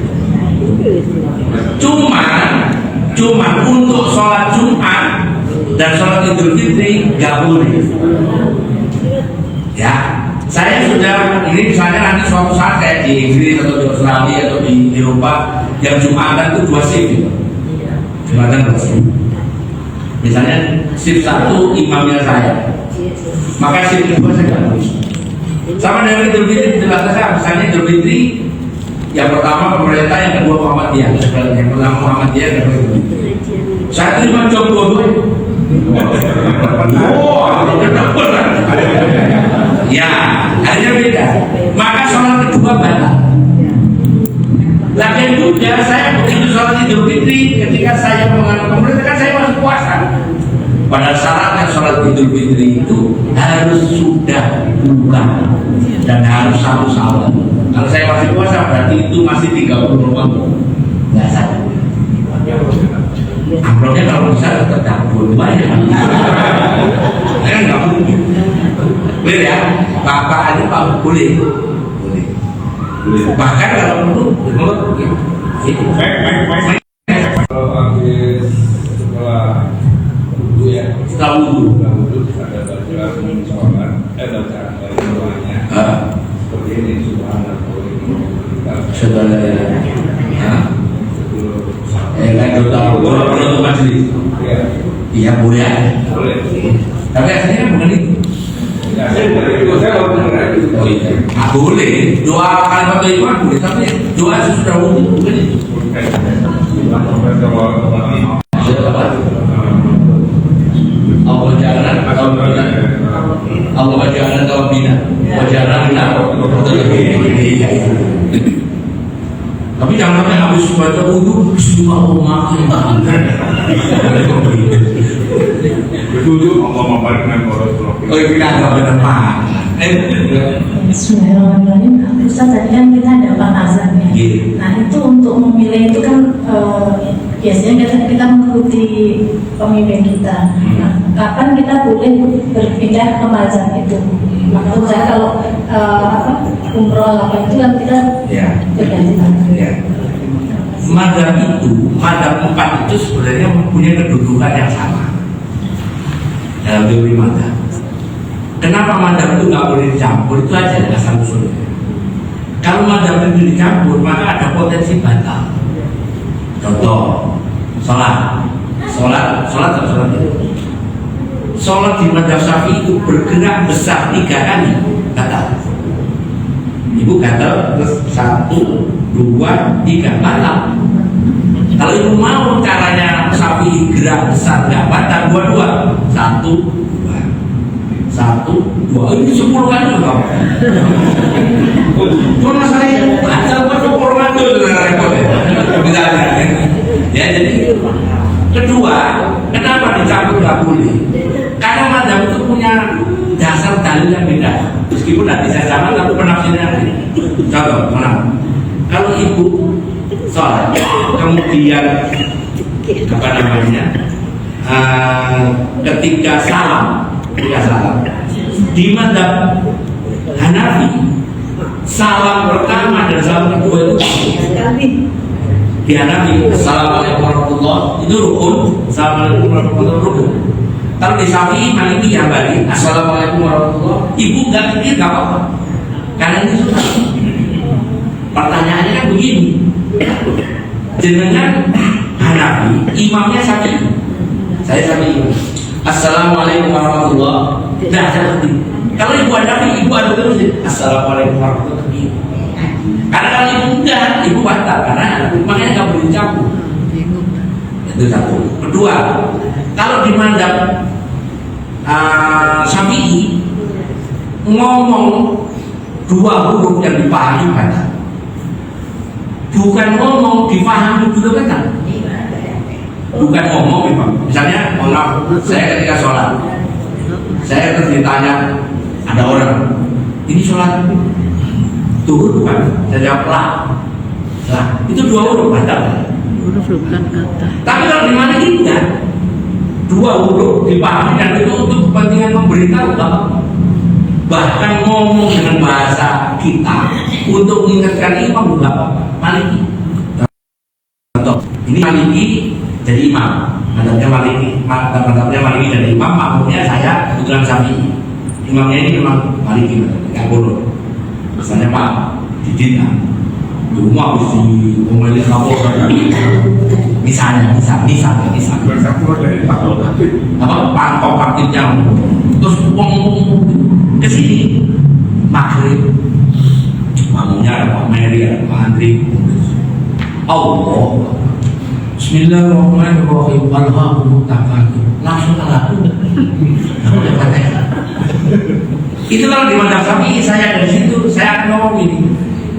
Cuman untuk sholat Jumat dan sholat Idul Fitri nggak boleh. Ya, saya sudah ini misalnya nanti suatu saat kayak di Inggris atau di Australia atau di Eropa yang Jumatan itu 2 shift gitu. Jumatan 2 shift. Misalnya shift 1 imamnya saya, maka shift 2 saya nggak boleh. Sama dengan Idul Fitri dijelaskan, misalnya Idul Fitri yang pertama pemerintah, yang kedua Muhammadiyah, yang pertama Muhammadiyah, yang kedua saya terima job dua-duanya. Ya, akhirnya beda. Maka sholat kedua batal. Fitri ketika saya menganut pemerintah kan saya masih puasa. Pada syaratnya sholat Idul Fitri itu harus sudah buka dan harus satu sawal. Kalau saya masih puasa berarti itu masih 30 Ramadan. Nggak satu. Amplopnya kalau bisa tetap banyak. Saya nggak mungkin. Boleh ya? Bapak aja Pak boleh. Bahkan kalau perlu Kalau habis setelah wudhu ya, setelah wudhu ada baca sholat, baca doanya seperti ini, penutup majelis. Iya boleh. Tapi aslinya bukan itu. Oh iya. Boleh. Doa kalimat iman boleh, tapi doa sudah wudhu bukan itu. Allah jangan tawabina, jangan tapi jangan sampai habis baca wudhu Bismillahirrahmanirrahim. Betul Allah membalikkan poros profil. Oh kita nggak benar Pak. Bismillahirrahmanirrahim. Ustaz, tadi kan kita ada batasannya. Nah itu untuk memilih itu kan biasanya kita mengikuti pemimpin kita. Nah, kapan kita boleh berpindah ke mazhab itu? Maksud saya kalau umroh apa itu kan kita berganti. Mazhab itu, mazhab 4 itu sebenarnya mempunyai kedudukan yang sama dalam teori mazhab. Kenapa mazhab itu nggak boleh dicampur? Itu aja dasar usulnya. Kalau mazhab itu dicampur, maka ada potensi batal. Contoh, sholat di mazhab Syafi'i itu bergerak besar 3 kali, batal. Ibu kata terus 1, 2, 3 batal. Kalau ibu mau caranya Syafi'i gerak besar nggak batal, 2, 1, 2 ini 10 kali loh. Cuma saya baca Ramadan itu repot ya. Ya jadi kedua, kenapa dicampur nggak boleh? Karena mazhab itu punya dasar dalil yang beda. Meskipun nanti saya sama, tapi penafsirannya. Contoh, kalau ibu sholat, kemudian apa namanya, ketika salam di mazhab Hanafi, salam pertama dan salam kedua itu di Hanafi, assalamualaikum warahmatullahi itu rukun, assalamualaikum warahmatullahi rukun. Kalau di Syafi'i Maliki yang balik, assalamualaikum warahmatullahi, ibu nggak pikir nggak apa-apa, karena ini sunnah. Pertanyaannya kan begini, jenengan Hanafi, imamnya Syafi'i, saya Syafi'i, assalamualaikum warahmatullahi, dah seperti. Kalau ibu Hanafi, ibu ada terus, assalamualaikum warahmatullahi. Karena kalau ibu enggak, ibu batal karena makanya nggak boleh dicampur. Itu satu. Kedua, kalau di mazhab Syafi'i ngomong 2 huruf yang dipahami batal. Bukan ngomong dipahami juga batal. Bukan ngomong memang. Misalnya, saya ketika sholat, saya terus ditanya ada orang, ini sholat tuhur bukan? Saya jawab lah. Itu 2 huruf batal. Huruf bukan kata. Tapi kalau di mana tidak 2 huruf dipahami dan itu untuk kepentingan memberitahu apa? Bahkan ngomong dengan bahasa kita untuk mengingatkan imam juga apa? Maliki. Contoh, ini Maliki jadi imam, madhabnya Maliki jadi imam, makmumnya saya kebetulan Syafi'i. Imamnya ini memang Maliki, nggak boleh. Misalnya Pak Didit di rumah harus di pemilik kapal misalnya apa pangkok aktifnya terus uang ke sini maghrib makmumnya ada Pak Meri, ada Pak Andri, Allah Bismillahirrahmanirrahim Alhamdulillah takatur langsung laku itu kalau di mazhab Syafi'i saya dari situ saya akan ngomong ini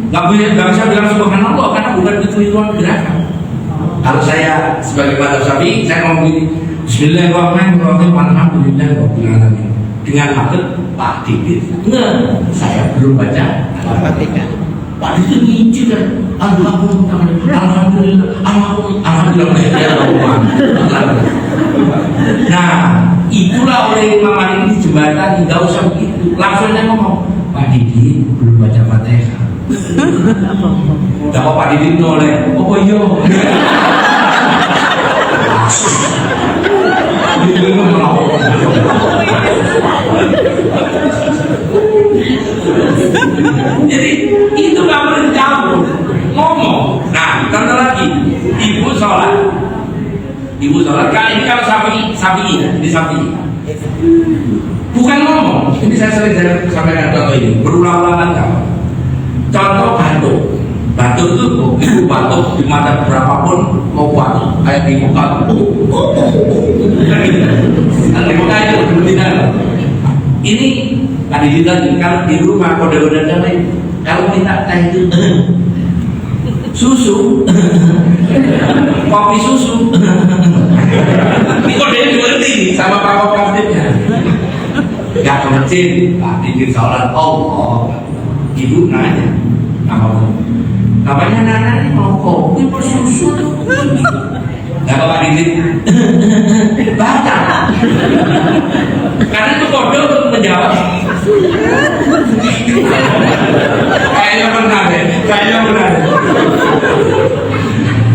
nggak bisa bilang subhanallah karena bukan ketujuan gerakan Kalau saya sebagai madzhab Syafi'i, saya ngomong gini, Bismillahirrahmanirrahim, alhamdulillahirobbilalamin. Dengan maksud Pak Didit, saya belum baca Al-Fatihah. Pak Didit ngicil kan, alhamdulillah. Nah, itulah oleh Imam Malik ini jembatan, nggak usah begitu. Langsung dia ngomong, Pak Didit belum baca Fatihah. Dapat Pak Didit noleh, oh iya. Jadi itu nggak boleh dicampur ngomong. Nah, contoh lagi, ibu sholat kali ini kalau Syafi'i bukan ngomong. Ini saya sering sampaikan contoh ini berulang-ulang kan. Contoh batuk itu ibu batuk di mata berapapun mau batuk kayak di muka ini tadi lagi kalau di rumah kode-kode lain kalau minta teh itu susu kopi susu ini kodenya dimengerti sama pak kaptennya gak ke masjid Pak Didit sholat ibu nanya namanya Nana ini mau kopi susu gak Pak Didit baca karena itu kode untuk menjawab kayaknya benar.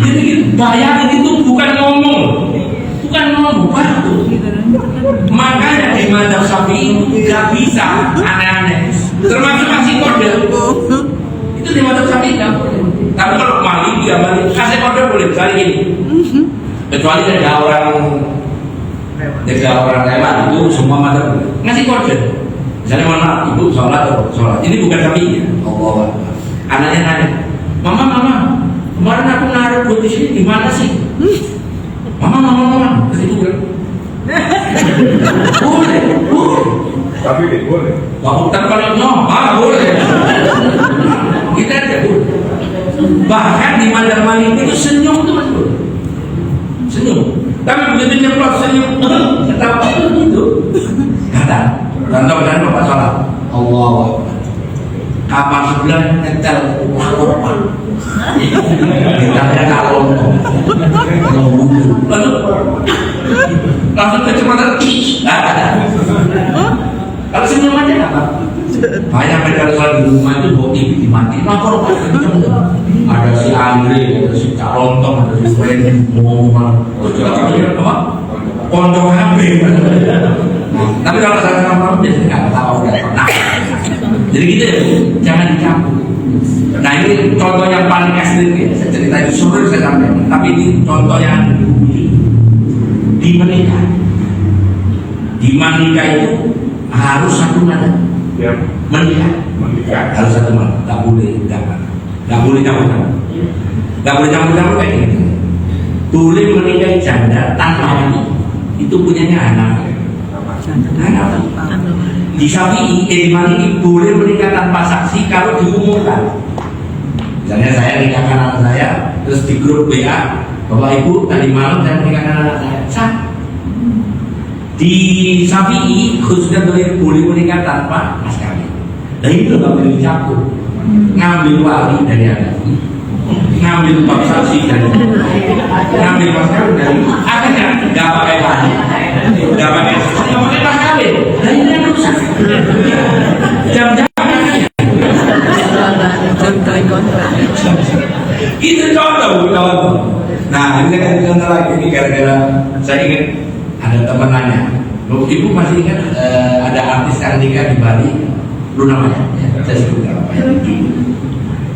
Jadi bayangin itu bukan ngomong batuk. Makanya di madzhab Syafi'i itu nggak bisa aneh-aneh, termasuk kasih kode itu di madzhab Syafi'i nggak boleh. Tapi kalau Maliki kasih kode boleh, misalnya gini, kecuali ada orang lewat itu semua madzhab ngasih kode. Misalnya mana ibu sholat, ini bukan Syafi'i ya. Anaknya nanya, mama, kemarin aku naruh buat di sini, di mana sih? Mama, ke situ kan? Boleh. Tapi boleh. Kalau boleh. Kita aja boleh. Bahkan di Madzhab Maliki itu senyum tuh betul. Senyum. Tapi begitu nyemprot senyum, ketawa itu. Kata, contoh misalnya Bapak sholat, Allah. Kamar sebelah ngetel apa? Ditanya kalau lalu langsung kecepatan kalau senyum aja apa? Banyak mereka sholat di rumah itu bawa TV dimatiin, lapor ada si Andre, ada si Calontong, ada si Freddy, ngomong apa? Pondok HP. Tapi kalau saya sama dia nggak tahu nggak pernah. Jadi gitu ya, jangan dicampur. Nah ini contoh yang paling ekstrim ya. Saya cerita itu suruh saya sampaikan. Tapi ini contoh yang di menikah. Di menikah itu harus satu nada. Ya. Menikah harus satu nada. Nggak boleh campur kayak gitu. Boleh menikahi janda tanpa wali. Itu punyanya anak. Di Syafi'i, di Maliki boleh menikah tanpa saksi kalau diumumkan. Misalnya saya nikahkan anak saya, terus di grup WA, Bapak Ibu tadi malam saya menikahkan anak saya. Sah. Di Syafi'i khususnya boleh menikah tanpa mas kawin. Dan itu nggak boleh dicampur. Ngambil wali dari anak, ngambil bab saksi dari, ngambil mas kawin dari, akhirnya nggak pakai wali. Nggak pakai mas kawin, nah ini yang rusak. Jam-jam itu contoh. Nah ini kan contoh lagi ini gara-gara saya ingat ada teman nanya, ibu masih ingat ada artis yang nikah di Bali, lu namanya? Saya sebut apa ya?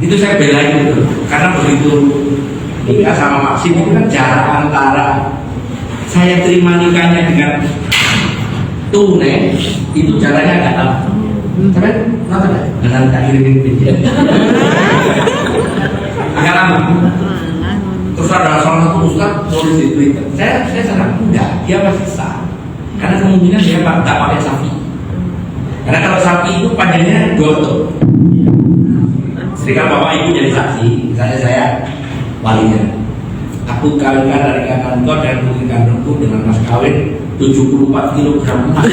Itu saya belain itu karena begitu nikah sama Maksim itu kan jarak antara saya terima nikahnya dengan tunai itu jaraknya agak lama. Tapi nonton ya? Dengan tak kirimin video agak lama. Terus ada salah satu ustaz tulis di Twitter, saya sadar enggak, dia pasti sah karena kemungkinan dia tak pakai sapi. Karena kalau sapi itu panjangnya 2 meter. Jadi kalau bapak ibu jadi saksi, misalnya saya walinya, Aku kawinkan dari kakak engkau dan putri kandungku dengan mas kawin 74 kilogram emas.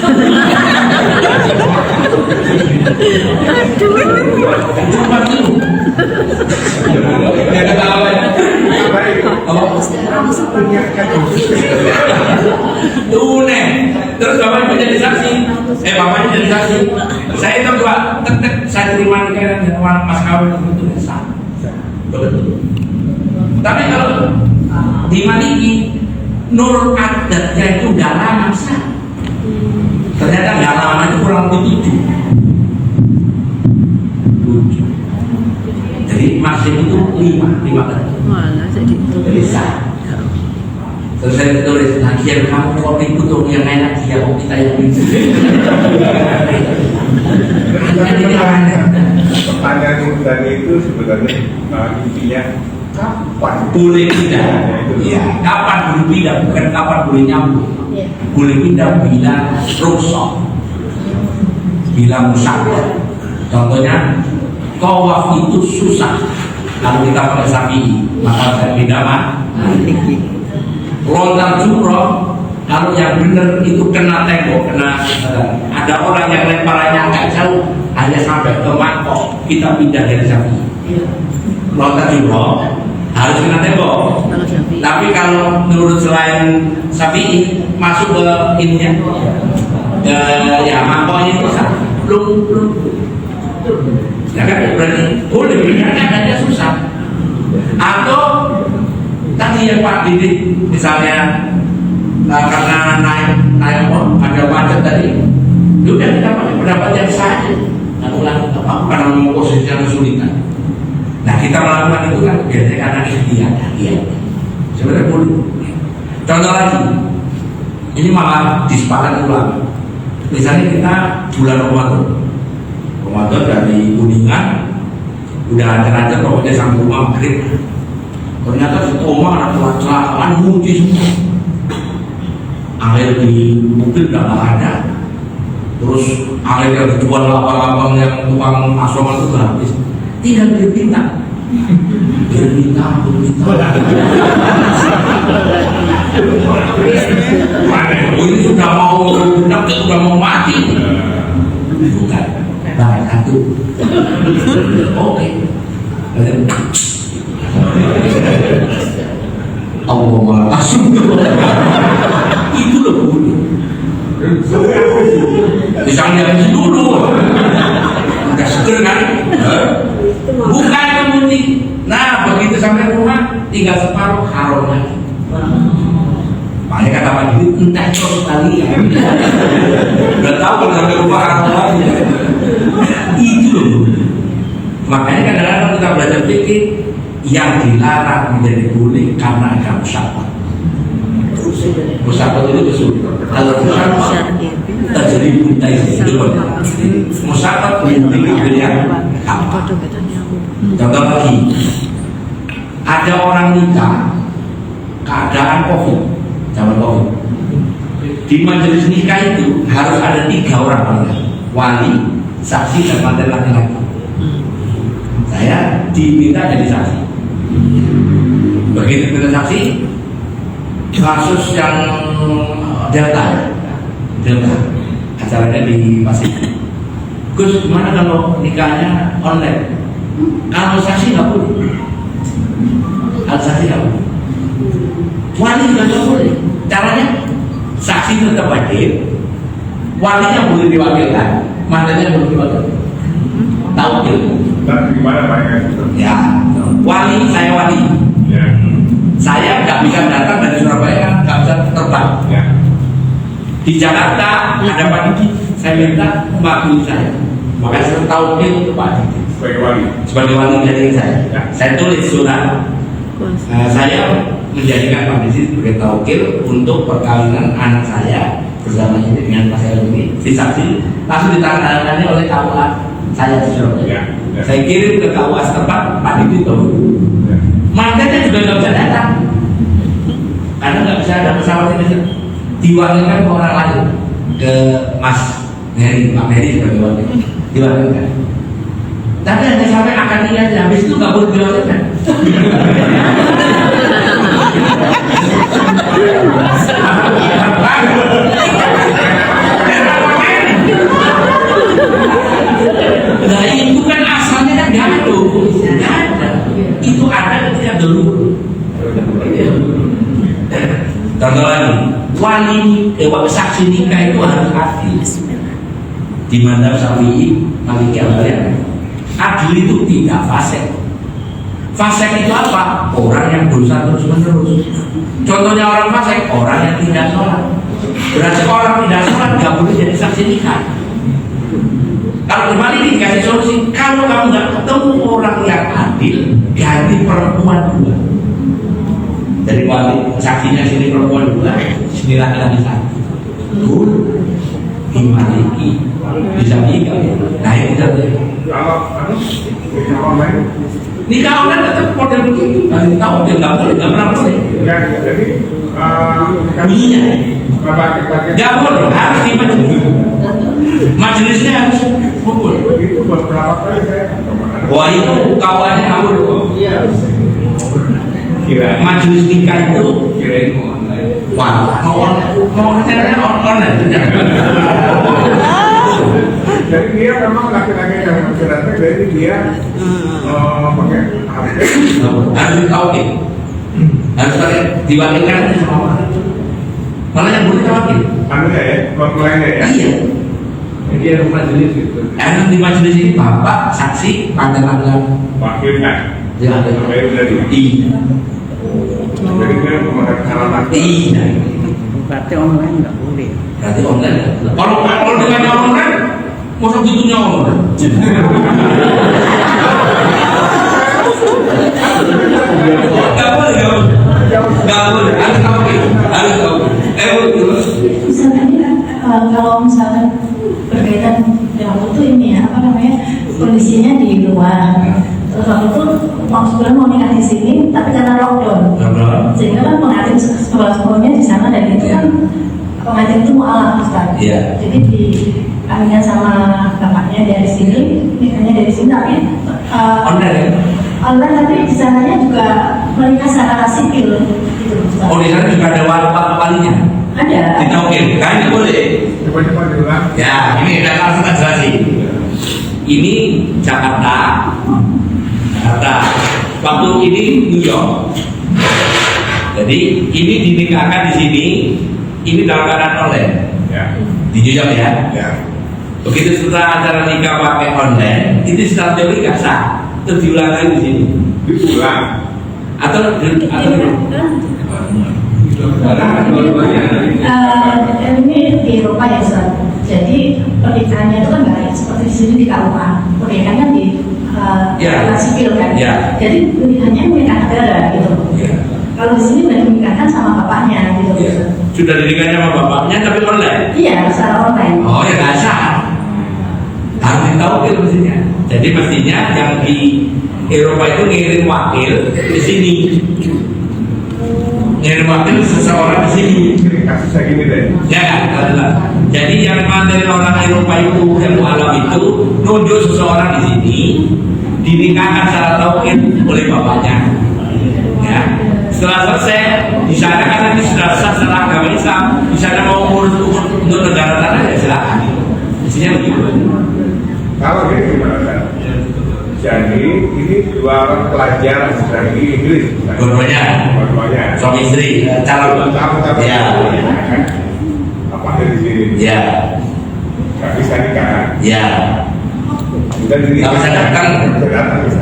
Cuma kilo. Ya kata apa ya? Tuh nih, terus bapaknya menjadi saksi. Bapaknya jadi saksi. Saya itu Pak, saya terima nikah dengan mas kawin itu sah. Betul. Tapi kalau dimaliki nur adatnya itu udah lama sah. Ternyata nggak lama itu kurang lebih 7. Jadi maksimum itu 5 kali. Jadi sah. Terus saya tulis, akhir kamu kok ikut tuh yang enak dia kok kita yang bisa. Pertanyaan tadi itu sebenarnya intinya kapan boleh pindah? Iya. Kapan boleh pindah? Bukan kapan boleh nyambung. Boleh pindah bila rusak, bila musafir. Contohnya, tawaf itu susah. Kalau kita pakai Syafi'i, maka saya pindah mah. Lontar jumroh, kalau yang benar itu kena tembok, ada orang yang lemparannya agak jauh, hanya sampai ke mangkok, kita pindah dari Syafi'i. Lontar jumroh harus kena tembok. Tapi kalau menurut selain Syafi'i masuk ke ininya, ya mangkoknya itu belum. Ya kan berarti boleh pindahnya hanya susah. Atau tadi yang Pak Didik misalnya karena naik ada macet tadi, udah kita pakai pendapat yang saja. Karena mau posisi yang kesulitan. Nah kita melakukan itu kan biasanya karena ikhtiar. Sebenarnya boleh. Contoh lagi, ini malah disepakati ulama. Misalnya kita bulan Ramadan dari Kuningan udah ada pokoknya sampai rumah maghrib. Ternyata di rumah ada kecelakaan muncul semua. Air di mobil udah nggak ada. Terus air yang dijual abang-abang yang tukang asongan itu habis. Tinggal berminta. Ini sudah mau mati. Bukan. Baik satu. Oke. Allah langsung itu loh boleh. Misalnya habis dulu udah seger kan, bukan kemudian. Nah begitu sampai rumah tinggal separuh haram lagi. Makanya kata Pak Didi entah terus kalian udah tahu kalau sampai rumah haram lagi. Itu loh. Makanya kadang-kadang kita belajar fikih yang dilarang menjadi boleh karena ada musyawarah. Musyawarah itu kesulitan. Kalau musyawarah terjadi buntai itu musyawarah menjadi yang apa? Contoh lagi, ada orang nikah keadaan COVID, zaman COVID. Di majelis nikah itu harus ada 3 orang wali, saksi dan mantan laki-laki. Saya diminta jadi saksi. Begitu kita saksi, kasus yang Delta, acaranya di Pasir. Gus, gimana kalau nikahnya online? Kalau saksi nggak boleh. Kalau saksi nggak boleh. Wali juga nggak boleh. Caranya saksi tetap hadir, walinya boleh diwakilkan, mantannya boleh diwakilkan. Tahu gitu? Dan gimana Pak? Ya, wali saya wali. Ya. Saya nggak bisa datang dari Surabaya, nggak bisa terbang. Ya. Di Jakarta ada Pak Didi, saya minta mewakili saya. Maka saya tahu itu Pak Didi. Sebagai wali dari saya. Ya. Saya tulis surat. Saya menjadikan Pak Didi sebagai taukil untuk perkawinan anak saya bersama ini dengan Mas Elmi. Si saksi langsung ditandatangani oleh KUA saya di Surabaya. Ya. Ya. Saya kirim ke KUA setempat, Pak Didi tahu. Ya. Mantannya juga nggak bisa datang karena nggak bisa ada pesawat ini. Diwakilkan ke orang lain, ke Mas Heri, Pak Heri sebagai wakil. Diwakilkan. Tapi hanya sampai akad nikah, habis itu nggak boleh diwakilkan. Nah itu kan asalnya kan nggak ada. Itu ada ketika dulu. Contoh lagi, saksi nikah itu harus adil. Di madzhab Syafi'i, Maliki Al-Hambali, adil itu tidak fasik. Fasik itu apa? Orang yang dosa terus menerus. Contohnya orang fasik, orang yang tidak sholat. Berarti orang tidak sholat nggak boleh jadi saksi nikah. Kalau kembali dikasih solusi, kalau kamu nggak ketemu orang yang adil, ganti perempuan dua. Dari wali saksinya sini perempuan dua, sini laki-laki satu. Betul, dimaliki, bisa nikah. Nah itu tadi. Kalau online, Nikah online tetap model begitu. Kasih tahu dia nggak boleh, nggak pernah boleh. ya jadi Iya. bagian Nggak boleh, harus di majelis. Majelisnya harus kumpul. itu beberapa kali saya Wah itu kawannya kamu loh. kira Majelis nikah itu Kirain mau online. wah mau caranya online. jadi dia memang laki-laki yang laki-laki jadi dia pakai HP Harus ditaukin, harus pakai diwakilkan sama orang. Malah yang boleh tawakil. anu ya mempelainya ya Iya. Jadi ada majelis gitu. Yang di majelis ini bapak saksi pandangan wakil kan ya ada. sampai udah di Iya. jadi dia memakai alamat Iya. Berarti online nggak boleh. Berarti online. Kalau dengan online, masa gitunya online. Gak boleh, gak boleh. Harus tahu, harus tahu. Misalnya kalau misalkan berkaitan dengan itu ini ya apa namanya kondisinya di luar terus waktu itu sebenarnya mau nikah di sini tapi karena lockdown sehingga kan pengantin sekolah-sekolahnya di sana dan itu kan pengantin itu mualaf Ustaz. Iya. Jadi di aminkan sama bapaknya dari sini nikahnya dari sini tapi online tapi di sananya juga menikah secara sipil gitu Ustaz. Oh di sana juga ada walinya. Ada. Ditaukin, kan ini boleh. coba-coba diulang Ya, ini udah langsung tak jelasin. Ini Jakarta. Waktu ini New York. Jadi ini dinikahkan di sini. Ini dalam keadaan online. ya Di New York ya. ya Begitu setelah acara nikah pakai online, itu secara teori nggak sah. Terus diulang lagi di sini. diulang Atau Ini di Eropa ya Ustaz. Jadi pernikahannya itu kan nggak seperti di sini di KUA. Pernikahannya kan di Ya. sipil kan. Ya. Jadi pernikahannya menikah negara gitu. Ya. Kalau di sini udah menikahkan sama bapaknya gitu. Ya. Sudah dinikahnya sama bapaknya tapi online. Iya, secara online. Oh ya nggak sah. Harus ditaukin mestinya. Jadi mestinya yang di Eropa itu ngirim wakil di sini. Ngirim wakil seseorang di sini. kasusnya gini deh Ya, adalah. Jadi yang materi orang Eropa itu yang alam itu nunjuk seseorang di sini dinikahkan secara tauhid oleh bapaknya. Ya. Setelah selesai di sana karena ini sudah sah secara agama Islam, di sana mau urus untuk negara tanah ya silakan. Isinya begitu. kalau gini gimana kan jadi ini dua orang pelajar dari Inggris Dua-duanya dua-duanya suami istri calon. Ya. apa di sini Ya. nggak bisa nikah Ya. dan ini Nggak bisa datang.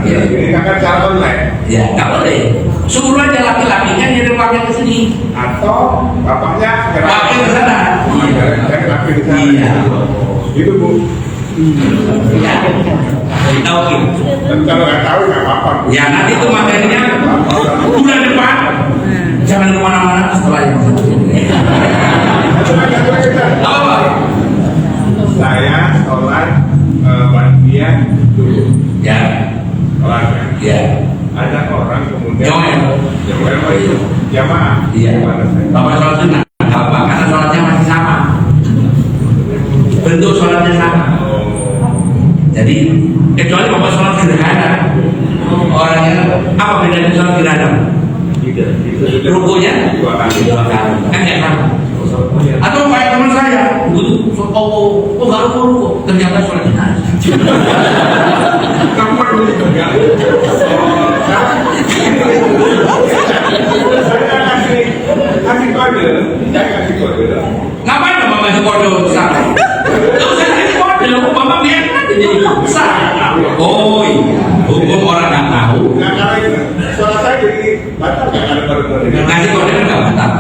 Iya. ini kan cara online Ya, nggak boleh. Suruh aja laki-lakinya ngirim wakil ke sini. atau bapaknya Wakil ke sana. dari laki di sana Iya. itu Bu Ya. Ditaukin. dan kalau nggak tahu nggak apa-apa Bu. Ya nanti itu materinya bulan depan. Jangan kemana-mana setelah yang satu ini. Apa? saya sholat bagian dulu Ya. sholatnya Ya. ada orang kemudian Jamaah. itu jamaah Iya. Pada saya. Bapak sholat sunnah. Nggak apa karena sholatnya masih sama. Bentuk sholatnya sama. Jadi kecuali bapak sholat gerhana. Orangnya apa bedanya sholat gerhana? Rukunya dua kali. Kan nggak tahu. Atau kayak teman saya, begitu baru ruku, ternyata sholat jenazah. Kamu perlu juga. Kasih kode, saya kasih kode. Ngapain Bapak kasih kode besar? Kalau saya kasih kode, Bapak biar aja jadi besar. Oh iya, hukum orang nggak tahu. Nah, karena itu suara saya jadi batal nggak ada kode. Kasih kode kan nggak batal.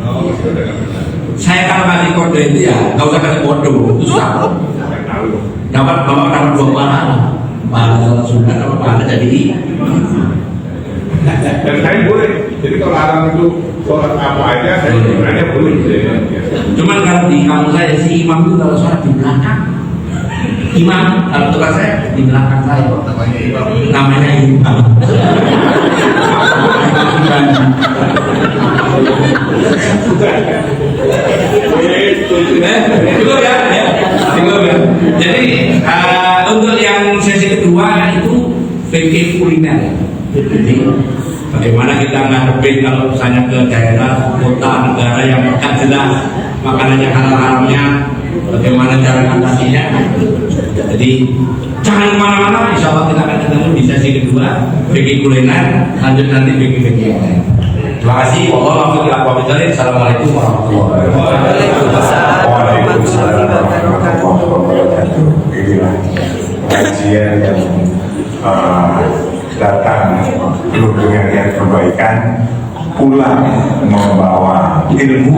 Oh, sudah nggak batal. Saya kalau kasih kode itu ya, nggak usah kasih kode, itu susah. Saya tahu. Dapat Bapak dapat 2 pahala. Pahala salat sunat, dapat pahala jadi. Dan saya boleh. Jadi kalau orang itu sholat apa aja, saya sebenarnya boleh. Cuman kalau di kampus saya si imam itu kalau sholat di belakang. Imam, kalau tukar saya di belakang saya. Namanya imam. Cukup ya. Jadi untuk yang sesi kedua itu fikih kuliner. Jadi bagaimana kita ngadepin kalau misalnya ke daerah, kota, negara yang dekat jelas makanannya halal-haramnya, bagaimana cara ngatasinya. Jadi jangan kemana-mana, insya Allah kita akan ketemu di sesi kedua fikih kuliner, lanjut nanti fikih yang lain. Terima kasih. Assalamualaikum warahmatullahi wabarakatuh. Waalaikumsalam warahmatullahi wabarakatuh. Inilah kajian yang datang penuh dengan yang kebaikan, pulang membawa ilmu,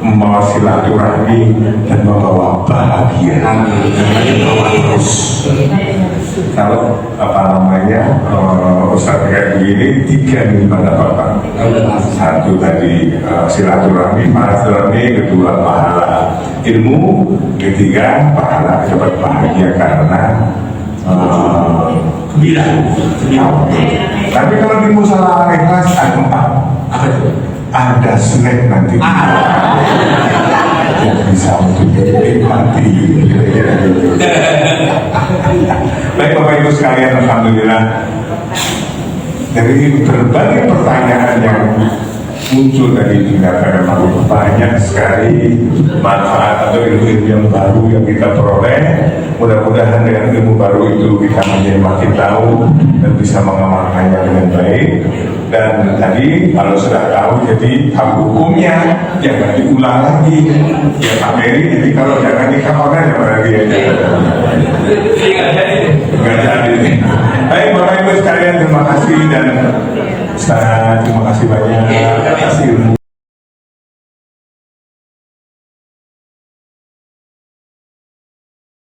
membawa silaturahmi, dan membawa bahagia. Membawa terus. Kalau Ustaz kayak begini, 3 nih pada Bapak. Satu tadi silaturahmi, kedua pahala ilmu, ketiga pahala dapat bahagia karena gembira. Tapi kalau di musalah ikhlas ada 4. Apa itu? Ada snack nanti. Yang bisa untuk dinikmati. Baik Bapak Ibu sekalian, alhamdulillah dari berbagai pertanyaan yang muncul tadi dikatakan banyak sekali manfaat atau ilmu yang baru yang kita peroleh. Mudah-mudahan dengan ilmu baru itu kita menjadi makin tahu dan bisa mengamalkannya dengan baik. Dan tadi kalau sudah tahu, jadi tahu hukumnya, jangan diulang lagi. Ya Pak Mary, jadi kalau jangan nikah online ya berarti ya. Nggak jadi. Baik Bapak Ibu sekalian, terima kasih dan Ustaz, terima kasih banyak. Terima kasih.